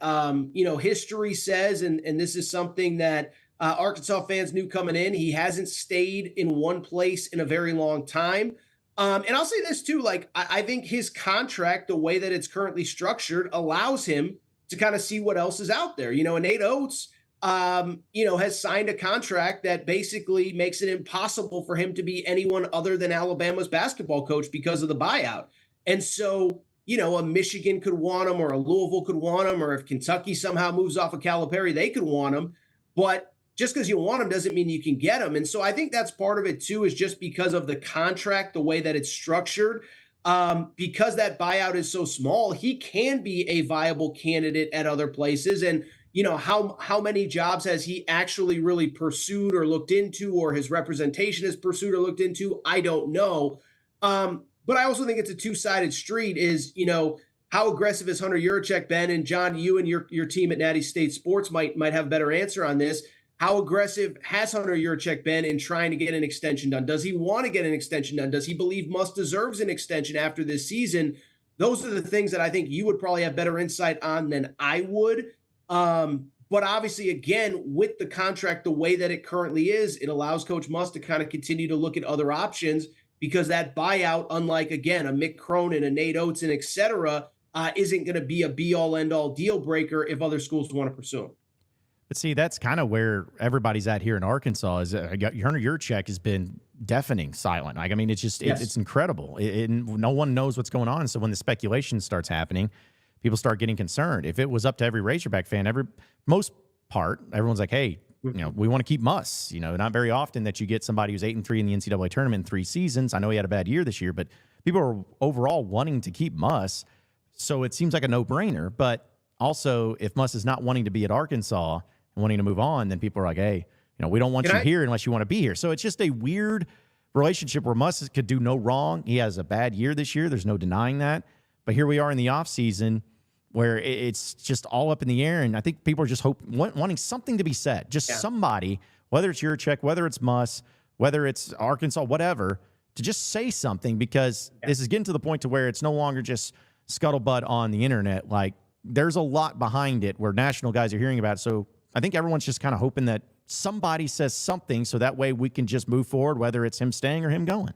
history says, and this is something that Arkansas fans knew coming in, he hasn't stayed in one place in a very long time. And I'll say this too, I think his contract, the way that it's currently structured, allows him to kind of see what else is out there. And Nate Oates, has signed a contract that basically makes it impossible for him to be anyone other than Alabama's basketball coach because of the buyout. And so, a Michigan could want him, or a Louisville could want him, or if Kentucky somehow moves off of Calipari, they could want him. But just because you want him doesn't mean you can get him. And so I think that's part of it too, is just because of the contract, the way that it's structured, because that buyout is so small, he can be a viable candidate at other places. And, how many jobs has he actually really pursued or looked into, or his representation has pursued or looked into? I don't know. But I also think it's a two-sided street is, how aggressive has Hunter Yurachek been? And John, you and your team at Natty State Sports might have a better answer on this. how aggressive has Hunter Yurachek been in trying to get an extension done? Does he want to get an extension done? Does he believe Muss deserves an extension after this season? Those are the things that I think you would probably have better insight on than I would. But obviously, again, with the contract the way that it currently is, it allows Coach Muss to kind of continue to look at other options, because that buyout, unlike, again, a Mick Cronin, a Nate Oates, and et cetera, isn't going to be a be-all, end-all deal breaker if other schools want to pursue him. But see, that's kind of where everybody's at here in Arkansas. Is Hunter Yurachek has been deafening silent. Like, I mean, it's just it's incredible. No one knows what's going on. So when the speculation starts happening, people start getting concerned. If it was up to every Razorback fan, most part, everyone's like, hey, we want to keep Muss. Not very often that you get somebody who's 8-3 in the NCAA tournament in 3 seasons. I know he had a bad year this year, but people are overall wanting to keep Muss. So it seems like a no-brainer. But also, if Muss is not wanting to be at Arkansas and wanting to move on, then people are like, hey, we don't want you here unless you want to be here. So it's just a weird relationship where Muss could do no wrong. He has a bad year this year. There's no denying that. But here we are in the offseason where it's just all up in the air. And I think people are just wanting something to be said. Just somebody, whether it's Yurachek, whether it's Muss, whether it's Arkansas, whatever, to just say something, because this is getting to the point to where it's no longer just scuttlebutt on the internet. Like, there's a lot behind it where national guys are hearing about it. So I think everyone's just kind of hoping that somebody says something so that way we can just move forward, whether it's him staying or him going.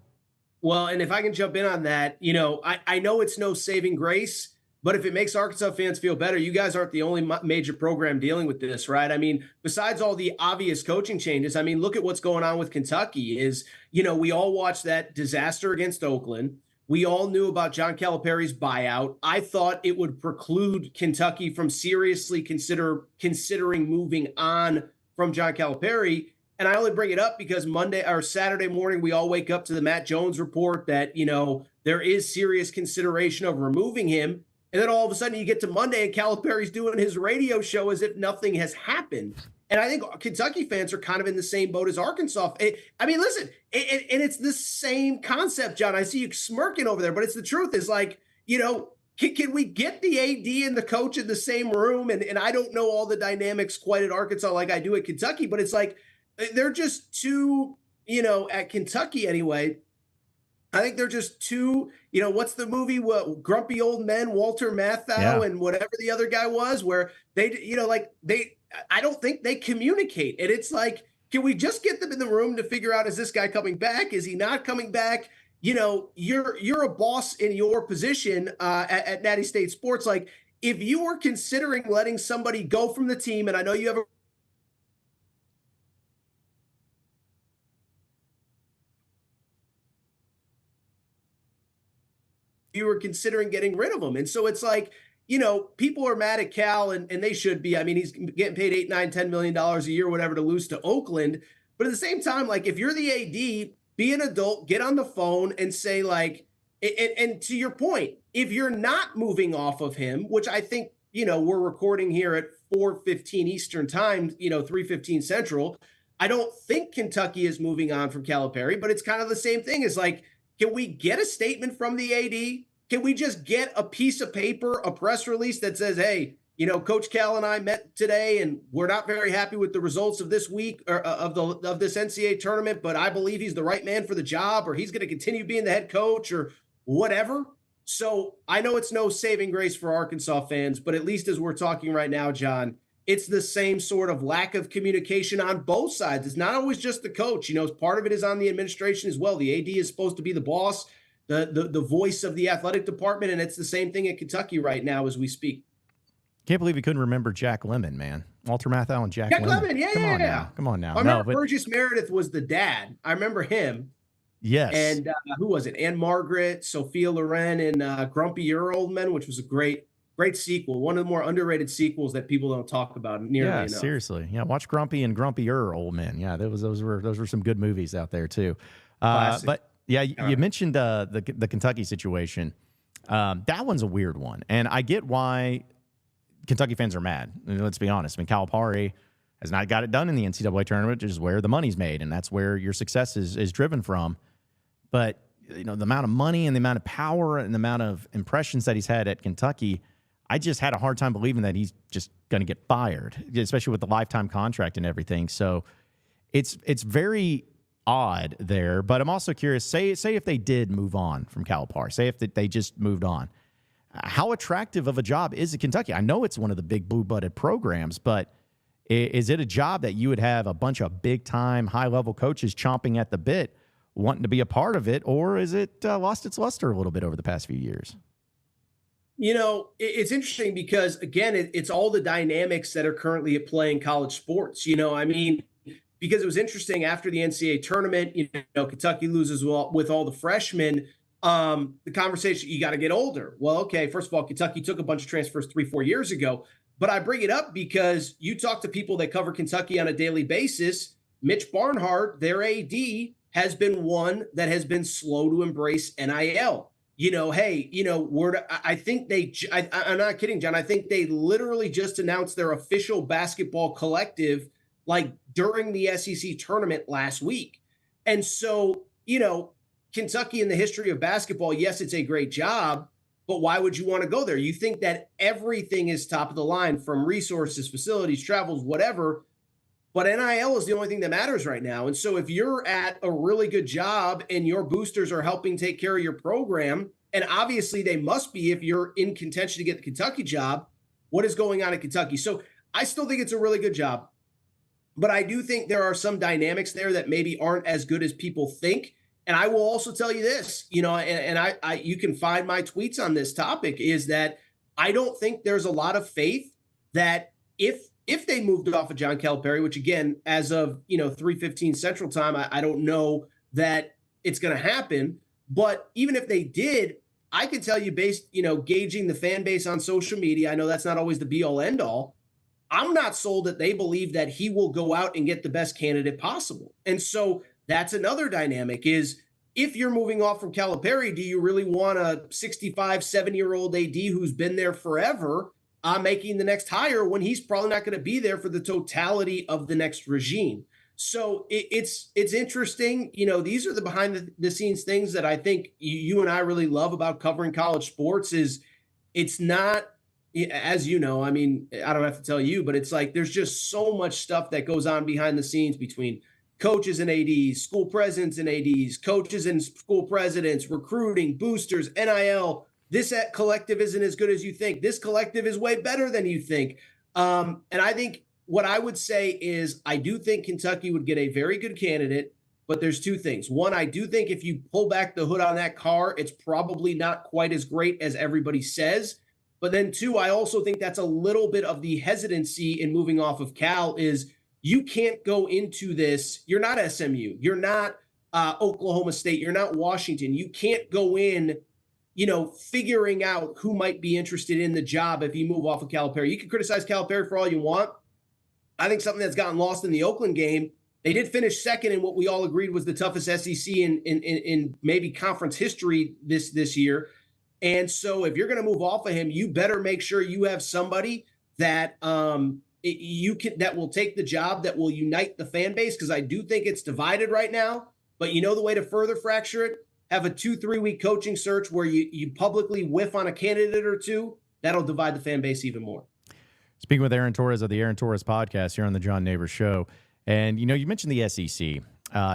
Well, and if I can jump in on that, I know it's no saving grace, but if it makes Arkansas fans feel better, you guys aren't the only major program dealing with this, right? I mean, besides all the obvious coaching changes, I mean, look at what's going on with Kentucky is, we all watched that disaster against Oakland. We all knew about John Calipari's buyout. I thought it would preclude Kentucky from seriously considering moving on from John Calipari. And I only bring it up because Monday or Saturday morning, we all wake up to the Matt Jones report that, there is serious consideration of removing him. And then all of a sudden you get to Monday and Calipari's doing his radio show as if nothing has happened. And I think Kentucky fans are kind of in the same boat as Arkansas. Listen, and it's the same concept, John. I see you smirking over there, but it's the truth is like, can we get the AD and the coach in the same room? And I don't know all the dynamics quite at Arkansas like I do at Kentucky, but it's like they're just too, at Kentucky anyway, I think they're just too, what's the movie? Grumpy Old Men, Walter Matthau, and whatever the other guy was, where I don't think they communicate. And it's like, can we just get them in the room to figure out, is this guy coming back? Is he not coming back? You're a boss in your position at Natty State Sports. Like, if you were considering letting somebody go from the team, and I know you have you were considering getting rid of him. And so it's like, people are mad at Cal, and they should be. I mean, he's getting paid $8, $9, $10 million a year, whatever, to lose to Oakland. But at the same time, like, if you're the AD, be an adult, get on the phone and say, like, and to your point, if you're not moving off of him, which I think, we're recording here at 4:15 Eastern time, 3:15 Central, I don't think Kentucky is moving on from Calipari, but it's kind of the same thing. It's like, can we get a statement from the AD? Can we just get a piece of paper, a press release that says, hey, Coach Cal and I met today, and we're not very happy with the results of this week or of this NCAA tournament, but I believe he's the right man for the job, or he's going to continue being the head coach or whatever. So I know it's no saving grace for Arkansas fans, but at least as we're talking right now, John, it's the same sort of lack of communication on both sides. It's not always just the coach. Part of it is on the administration as well. The AD is supposed to be the boss, the voice of the athletic department, and it's the same thing at Kentucky right now as we speak. Can't believe you couldn't remember Jack Lemmon, man. Walter Matthau and Jack Lemmon. Yeah. Come on now. I remember Burgess Meredith was the dad. I remember him. Yes. And who was it? Ann Margaret, Sophia Loren, and Grumpy Old Men, which was a great sequel. One of the more underrated sequels that people don't talk about nearly enough. Seriously. Yeah, watch Grumpy and Grumpier Old Men. Yeah, those were some good movies out there too. But yeah, you mentioned the Kentucky situation. That one's a weird one, and I get why Kentucky fans are mad. Let's be honest. I mean, Calipari has not got it done in the NCAA tournament, which is where the money's made, and that's where your success is driven from. But the amount of money and the amount of power and the amount of impressions that he's had at Kentucky, I just had a hard time believing that he's just going to get fired, especially with the lifetime contract and everything. So it's very odd there. But I'm also curious, say if they did move on from Calipari, say if they just moved on, how attractive of a job is it Kentucky? I know it's one of the big blue-blooded programs, but is it a job that you would have a bunch of big-time, high-level coaches chomping at the bit, wanting to be a part of it, or is it lost its luster a little bit over the past few years? You know, it's interesting because, again, it's all the dynamics that are currently at play in college sports. You know, I mean, because it was interesting after the NCAA tournament, you know, Kentucky loses with all the freshmen. The conversation, you got to get older. Well, okay, first of all, Kentucky took a bunch of transfers 3-4 years ago. But I bring it up because you talk to people that cover Kentucky on a daily basis. Mitch Barnhart, their AD, has been one that has been slow to embrace NIL. You know, hey, you know, I think I'm not kidding, John. I think they literally just announced their official basketball collective like during the SEC tournament last week. And so, you know, Kentucky in the history of basketball, yes, it's a great job, but why would you want to go there? You think that everything is top of the line from resources, facilities, travels, whatever. But NIL is the only thing that matters right now. And so if you're at a really good job and your boosters are helping take care of your program, and obviously they must be if you're in contention to get the Kentucky job, what is going on in Kentucky? So I still think it's a really good job. But I do think there are some dynamics there that maybe aren't as good as people think. And I will also tell you this, you know, and I you can find my tweets on this topic, is that I don't think there's a lot of faith that if they moved off of John Calipari, which again, as of, you know, 3:15 Central Time, I don't know that it's going to happen. But even if they did, I can tell you based, you know, gauging the fan base on social media, I know that's not always the be all end all. I'm not sold that they believe that he will go out and get the best candidate possible. And so that's another dynamic is if you're moving off from Calipari, do you really want a 65, 7-year-old AD who's been there forever making the next hire when he's probably not going to be there for the totality of the next regime? So it's interesting. You know, these are the behind the scenes things that I think you and I really love about covering college sports is it's not, as you know, I mean, I don't have to tell you, but it's like there's just so much stuff that goes on behind the scenes between coaches and ADs, school presidents and ADs, coaches and school presidents, recruiting, boosters, NIL. This collective isn't as good as you think. This collective is way better than you think. And I think what I would say is I do think Kentucky would get a very good candidate, but there's two things. One, I do think if you pull back the hood on that car, it's probably not quite as great as everybody says. But then two, I also think that's a little bit of the hesitancy in moving off of Cal is you can't go into this. You're not SMU. You're not Oklahoma State. You're not Washington. You can't go in, you know, figuring out who might be interested in the job if you move off of Calipari. You can criticize Calipari for all you want. I think something that's gotten lost in the Oakland game, they did finish second in what we all agreed was the toughest SEC in maybe conference history this year. And so if you're going to move off of him, you better make sure you have somebody that that will take the job, that will unite the fan base, because I do think it's divided right now. But you know the way to further fracture it? Have a 2-3 week coaching search where you publicly whiff on a candidate or two. That'll divide the fan base even more. Speaking with Aaron Torres of the Aaron Torres podcast here on the John Nabors Show. And, you know, you mentioned the SEC.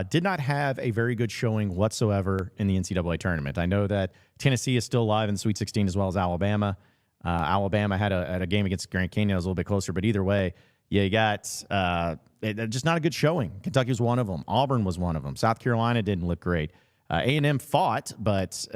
Did not have a very good showing whatsoever in the NCAA tournament. I know that Tennessee is still live in the Sweet 16 as well as Alabama. Alabama had a game against Grand Canyon that was a little bit closer, but either way, you got just not a good showing. Kentucky was one of them. Auburn was one of them. South Carolina didn't look great. A&M fought, but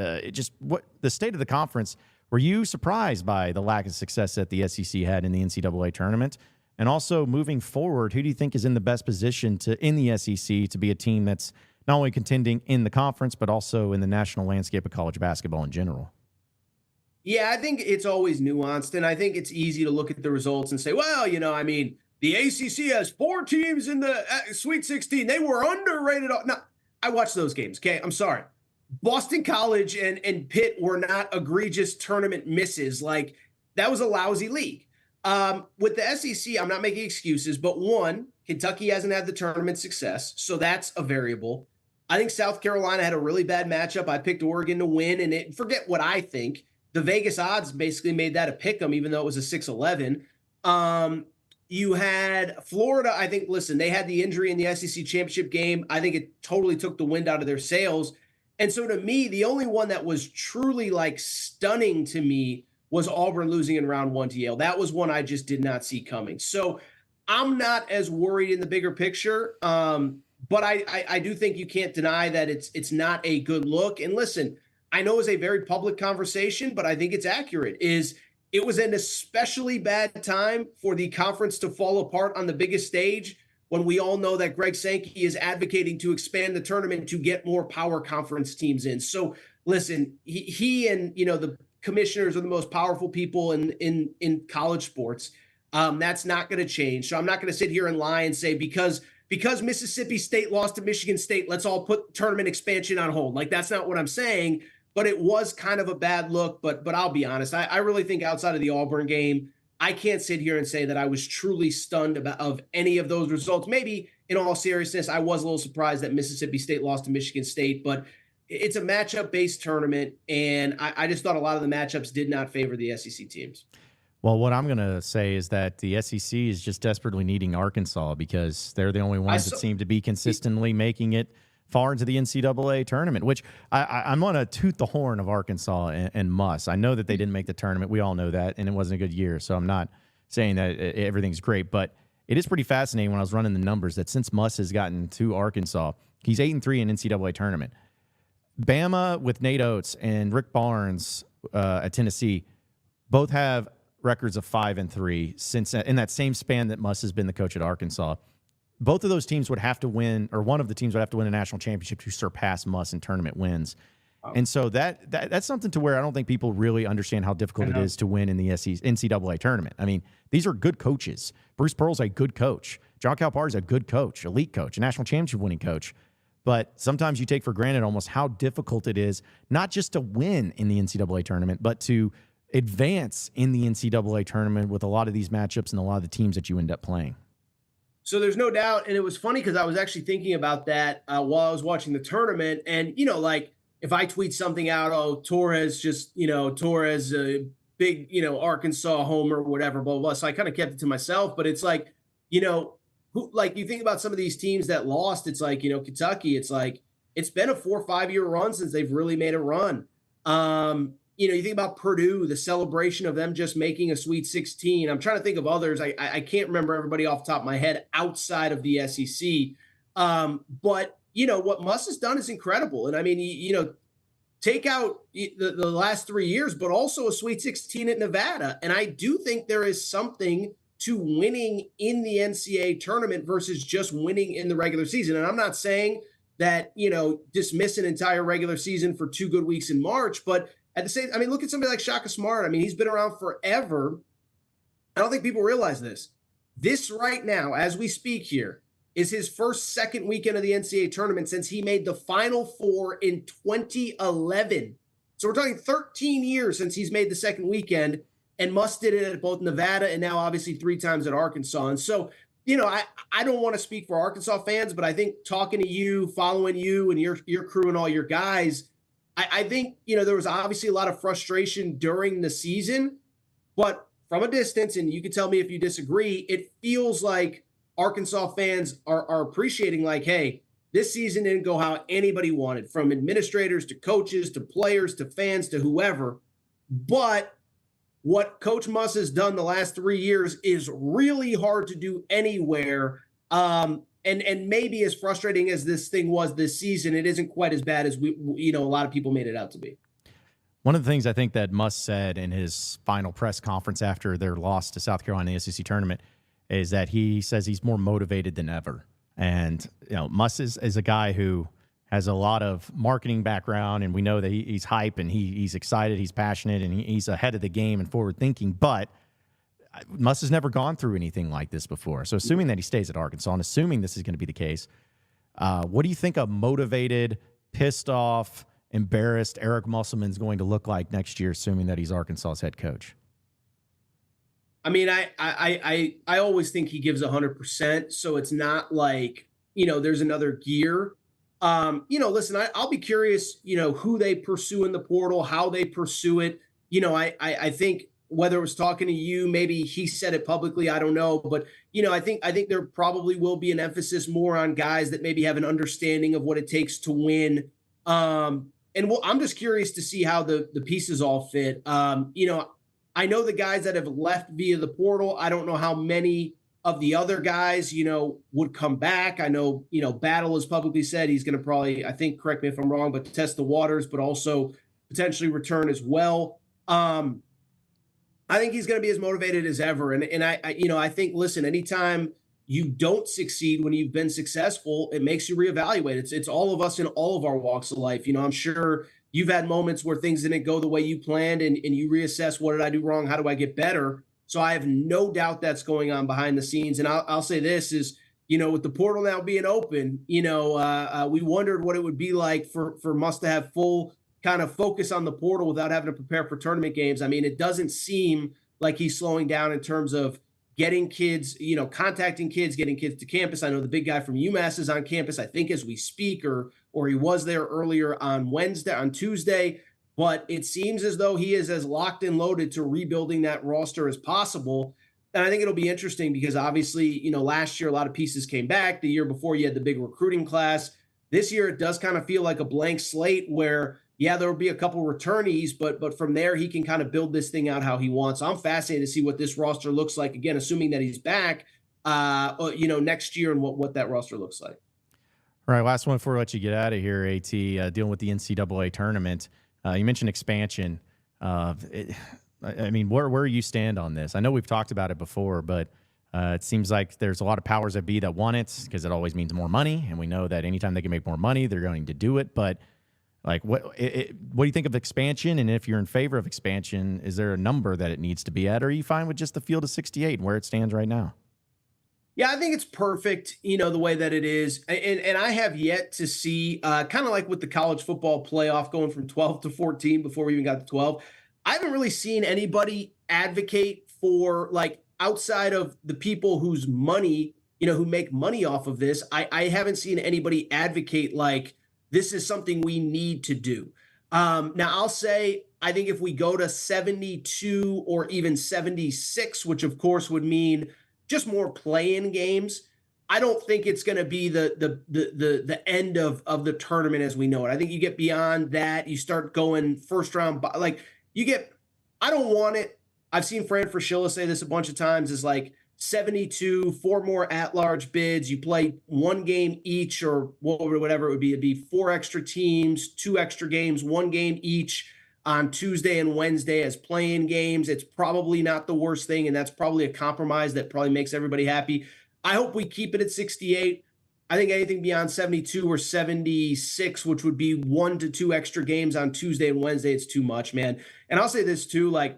what the state of the conference, were you surprised by the lack of success that the SEC had in the NCAA tournament? And also moving forward, who do you think is in the best position in the SEC to be a team that's not only contending in the conference, but also in the national landscape of college basketball in general? Yeah, I think it's always nuanced, and I think it's easy to look at the results and say, well, you know, I mean, the ACC has 4 teams in the Sweet 16. They were underrated. No, I watched those games, okay? I'm sorry. Boston College and Pitt were not egregious tournament misses. Like, that was a lousy league. With the SEC, I'm not making excuses, but one, Kentucky hasn't had the tournament success, so that's a variable. I think South Carolina had a really bad matchup. I picked Oregon to win, and forget what I think. the Vegas odds basically made that a pick 'em, even though it was a 6-11. You had Florida. I think, listen, they had the injury in the SEC championship game. I think it totally took the wind out of their sails. And so to me, the only one that was truly like stunning to me was Auburn losing in round 1 to Yale. That was one I just did not see coming. So I'm not as worried in the bigger picture. But I do think you can't deny that it's not a good look. And listen, I know it's a very public conversation, but I think it's accurate. It was an especially bad time for the conference to fall apart on the biggest stage when we all know that Greg Sankey is advocating to expand the tournament to get more power conference teams in. So listen, he and the commissioners are the most powerful people in college sports. That's not going to change. So I'm not going to sit here and lie and say because Mississippi State lost to Michigan State, let's all put tournament expansion on hold. Like, that's not what I'm saying. But it was kind of a bad look. But I'll be honest, I really think outside of the Auburn game, I can't sit here and say that I was truly stunned of any of those results. Maybe in all seriousness, I was a little surprised that Mississippi State lost to Michigan State, but it's a matchup-based tournament, and I just thought a lot of the matchups did not favor the SEC teams. Well, what I'm going to say is that the SEC is just desperately needing Arkansas because they're the only ones that seem to be consistently making it far into the NCAA tournament, which I'm going to toot the horn of Arkansas and Muss. I know that they didn't make the tournament. We all know that, and it wasn't a good year, so I'm not saying that everything's great. But it is pretty fascinating when I was running the numbers that since Muss has gotten to Arkansas, he's 8-3 in NCAA tournament. Bama with Nate Oates and Rick Barnes at Tennessee both have records of 5-3 since in that same span that Muss has been the coach at Arkansas. Both of those teams would have to win, or one of the teams would have to win a national championship to surpass Muss in tournament wins. Wow. And so that's something to where I don't think people really understand how difficult it is to win in the NCAA tournament. I mean, these are good coaches. Bruce Pearl's a good coach. John Calipari's a good coach, elite coach, a national championship winning coach. But sometimes you take for granted almost how difficult it is, not just to win in the NCAA tournament, but to advance in the NCAA tournament with a lot of these matchups and a lot of the teams that you end up playing. So there's no doubt. And it was funny because I was actually thinking about that while I was watching the tournament. And, like if I tweet something out, Torres, Torres, a big, Arkansas homer, whatever, blah, blah, blah. So I kind of kept it to myself. But it's like, you think about some of these teams that lost, it's like, Kentucky, it's like, it's been a 4 or 5 year run since they've really made a run. You think about Purdue, the celebration of them just making a Sweet 16. I'm trying to think of others. I can't remember everybody off the top of my head outside of the SEC. But, what Muss has done is incredible. And I mean, take out the last 3 years, but also a Sweet 16 at Nevada. And I do think there is something to winning in the NCAA tournament versus just winning in the regular season. And I'm not saying that, dismiss an entire regular season for 2 good weeks in March, but at the same, look at somebody like Shaka Smart. He's been around forever. I don't think people realize this. This right now, as we speak here, is his second weekend of the NCAA tournament since he made the Final Four in 2011. So we're talking 13 years since he's made the second weekend, and Muss did it at both Nevada and now obviously 3 times at Arkansas. And so, I don't want to speak for Arkansas fans, but I think talking to you, following you and your crew and all your guys, I think, there was obviously a lot of frustration during the season, but from a distance, and you can tell me if you disagree, it feels like Arkansas fans are appreciating like, hey, this season didn't go how anybody wanted, from administrators to coaches to players to fans to whoever. But what Coach Muss has done the last 3 years is really hard to do anywhere. And maybe as frustrating as this thing was this season, it isn't quite as bad as a lot of people made it out to be. One of the things I think that Muss said in his final press conference after their loss to South Carolina in the SEC tournament is that he says he's more motivated than ever. And, Muss is a guy who has a lot of marketing background, and we know that he's hype and he's excited, he's passionate, and he's ahead of the game and forward thinking, but Muss has never gone through anything like this before. So assuming that he stays at Arkansas and assuming this is going to be the case, what do you think a motivated, pissed off, embarrassed Eric Musselman is going to look like next year, assuming that he's Arkansas's head coach? I always think he gives 100%. So it's not like, there's another gear. Listen, I'll be curious, who they pursue in the portal, how they pursue it. I think whether it was talking to you, maybe he said it publicly, I don't know. But, I think there probably will be an emphasis more on guys that maybe have an understanding of what it takes to win. I'm just curious to see how the pieces all fit. I know the guys that have left via the portal. I don't know how many of the other guys, would come back. I know, Battle has publicly said he's going to probably, I think, correct me if I'm wrong, but test the waters, but also potentially return as well. I think he's going to be as motivated as ever. And I think, listen, anytime you don't succeed when you've been successful, it makes you reevaluate. It's all of us in all of our walks of life. I'm sure you've had moments where things didn't go the way you planned and you reassess, what did I do wrong? How do I get better? So I have no doubt that's going on behind the scenes. And I'll say this is, with the portal now being open, we wondered what it would be like for Muss to have full kind of focus on the portal without having to prepare for tournament games. I mean, it doesn't seem like he's slowing down in terms of getting kids, contacting kids, getting kids to campus. I know the big guy from UMass is on campus, I think, as we speak, or he was there earlier on Tuesday. But it seems as though he is as locked and loaded to rebuilding that roster as possible. And I think it'll be interesting because obviously, last year a lot of pieces came back. The year before you had the big recruiting class. This year it does kind of feel like a blank slate where, yeah, there will be a couple returnees, but from there he can kind of build this thing out how he wants. I'm fascinated to see what this roster looks like, again, assuming that he's back, next year and what that roster looks like. All right, last one before I let you get out of here, AT, dealing with the NCAA tournament. You mentioned expansion. Where you stand on this? I know we've talked about it before, but it seems like there's a lot of powers that be that want it because it always means more money, and we know that anytime they can make more money, they're going to do it. But what do you think of expansion? And if you're in favor of expansion, is there a number that it needs to be at, or are you fine with just the field of 68 and where it stands right now? Yeah, I think it's perfect, the way that it is. And I have yet to see, kind of like with the college football playoff going from 12 to 14 before we even got to 12, I haven't really seen anybody advocate for, outside of the people whose money, who make money off of this, I haven't seen anybody advocate this is something we need to do. Now, I'll say, I think if we go to 72 or even 76, which of course would mean just more play-in games, I don't think it's going to be the end of the tournament as we know it. I think you get beyond that, you start going first round, I don't want it. I've seen Fran Fraschilla say this a bunch of times, is 72, 4 more at-large bids. You play 1 game each, or whatever it would be. It'd be 4 extra teams, 2 extra games, 1 game each on Tuesday and Wednesday as play-in games. It's probably not the worst thing, and that's probably a compromise that probably makes everybody happy. I hope we keep it at 68. I think anything beyond 72 or 76, which would be 1 to 2 extra games on Tuesday and Wednesday, it's too much, man. And I'll say this too, I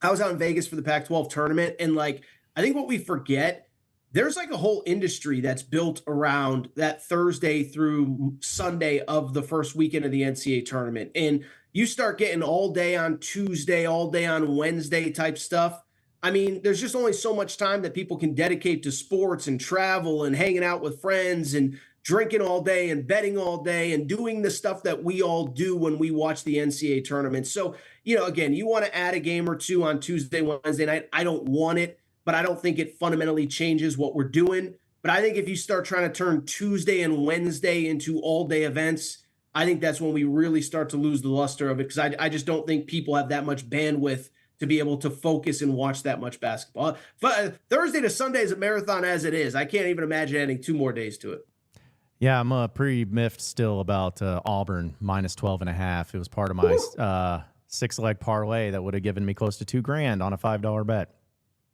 was out in Vegas for the Pac-12 tournament, and I think what we forget, there's a whole industry that's built around that Thursday through Sunday of the first weekend of the NCAA tournament. And you start getting all day on Tuesday, all day on Wednesday type stuff. I mean, there's just only so much time that people can dedicate to sports and travel and hanging out with friends and drinking all day and betting all day and doing the stuff that we all do when we watch the NCAA tournament. So, again, you want to add a game or two on Tuesday, Wednesday night. I don't want it, but I don't think it fundamentally changes what we're doing. But I think if you start trying to turn Tuesday and Wednesday into all-day events, I think that's when we really start to lose the luster of it, because I just don't think people have that much bandwidth to be able to focus and watch that much basketball. But Thursday to Sunday is a marathon as it is. I can't even imagine adding 2 more days to it. Yeah, I'm pretty miffed still about Auburn minus 12.5. It was part of my 6-leg parlay that would have given me close to $2,000 on a $5 bet.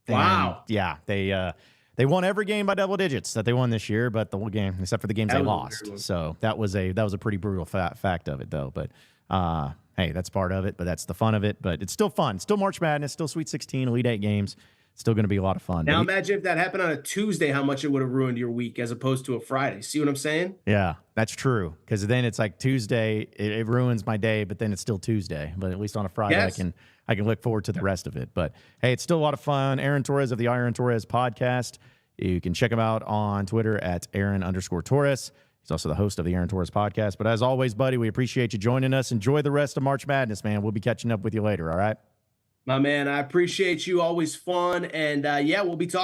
Wow. And, yeah, they won every game by double digits that they won this year, but the whole game, except for the games they lost. So that was a pretty brutal fact of it, though. But hey, that's part of it. But that's the fun of it. But it's still fun. Still March Madness. Still Sweet 16, Elite 8 games. Still going to be a lot of fun. Now imagine if that happened on a Tuesday, how much it would have ruined your week as opposed to a Friday. See what I'm saying? Yeah, that's true. Because then it's Tuesday, it ruins my day, but then it's still Tuesday. But at least on a Friday, yes, I can look forward to the rest of it. But hey, it's still a lot of fun. Aaron Torres of the Aaron Torres podcast. You can check him out on Twitter at Aaron_Torres. He's also the host of the Aaron Torres podcast. But as always, buddy, we appreciate you joining us. Enjoy the rest of March Madness, man. We'll be catching up with you later, all right? My man, I appreciate you. Always fun. And, yeah, we'll be talking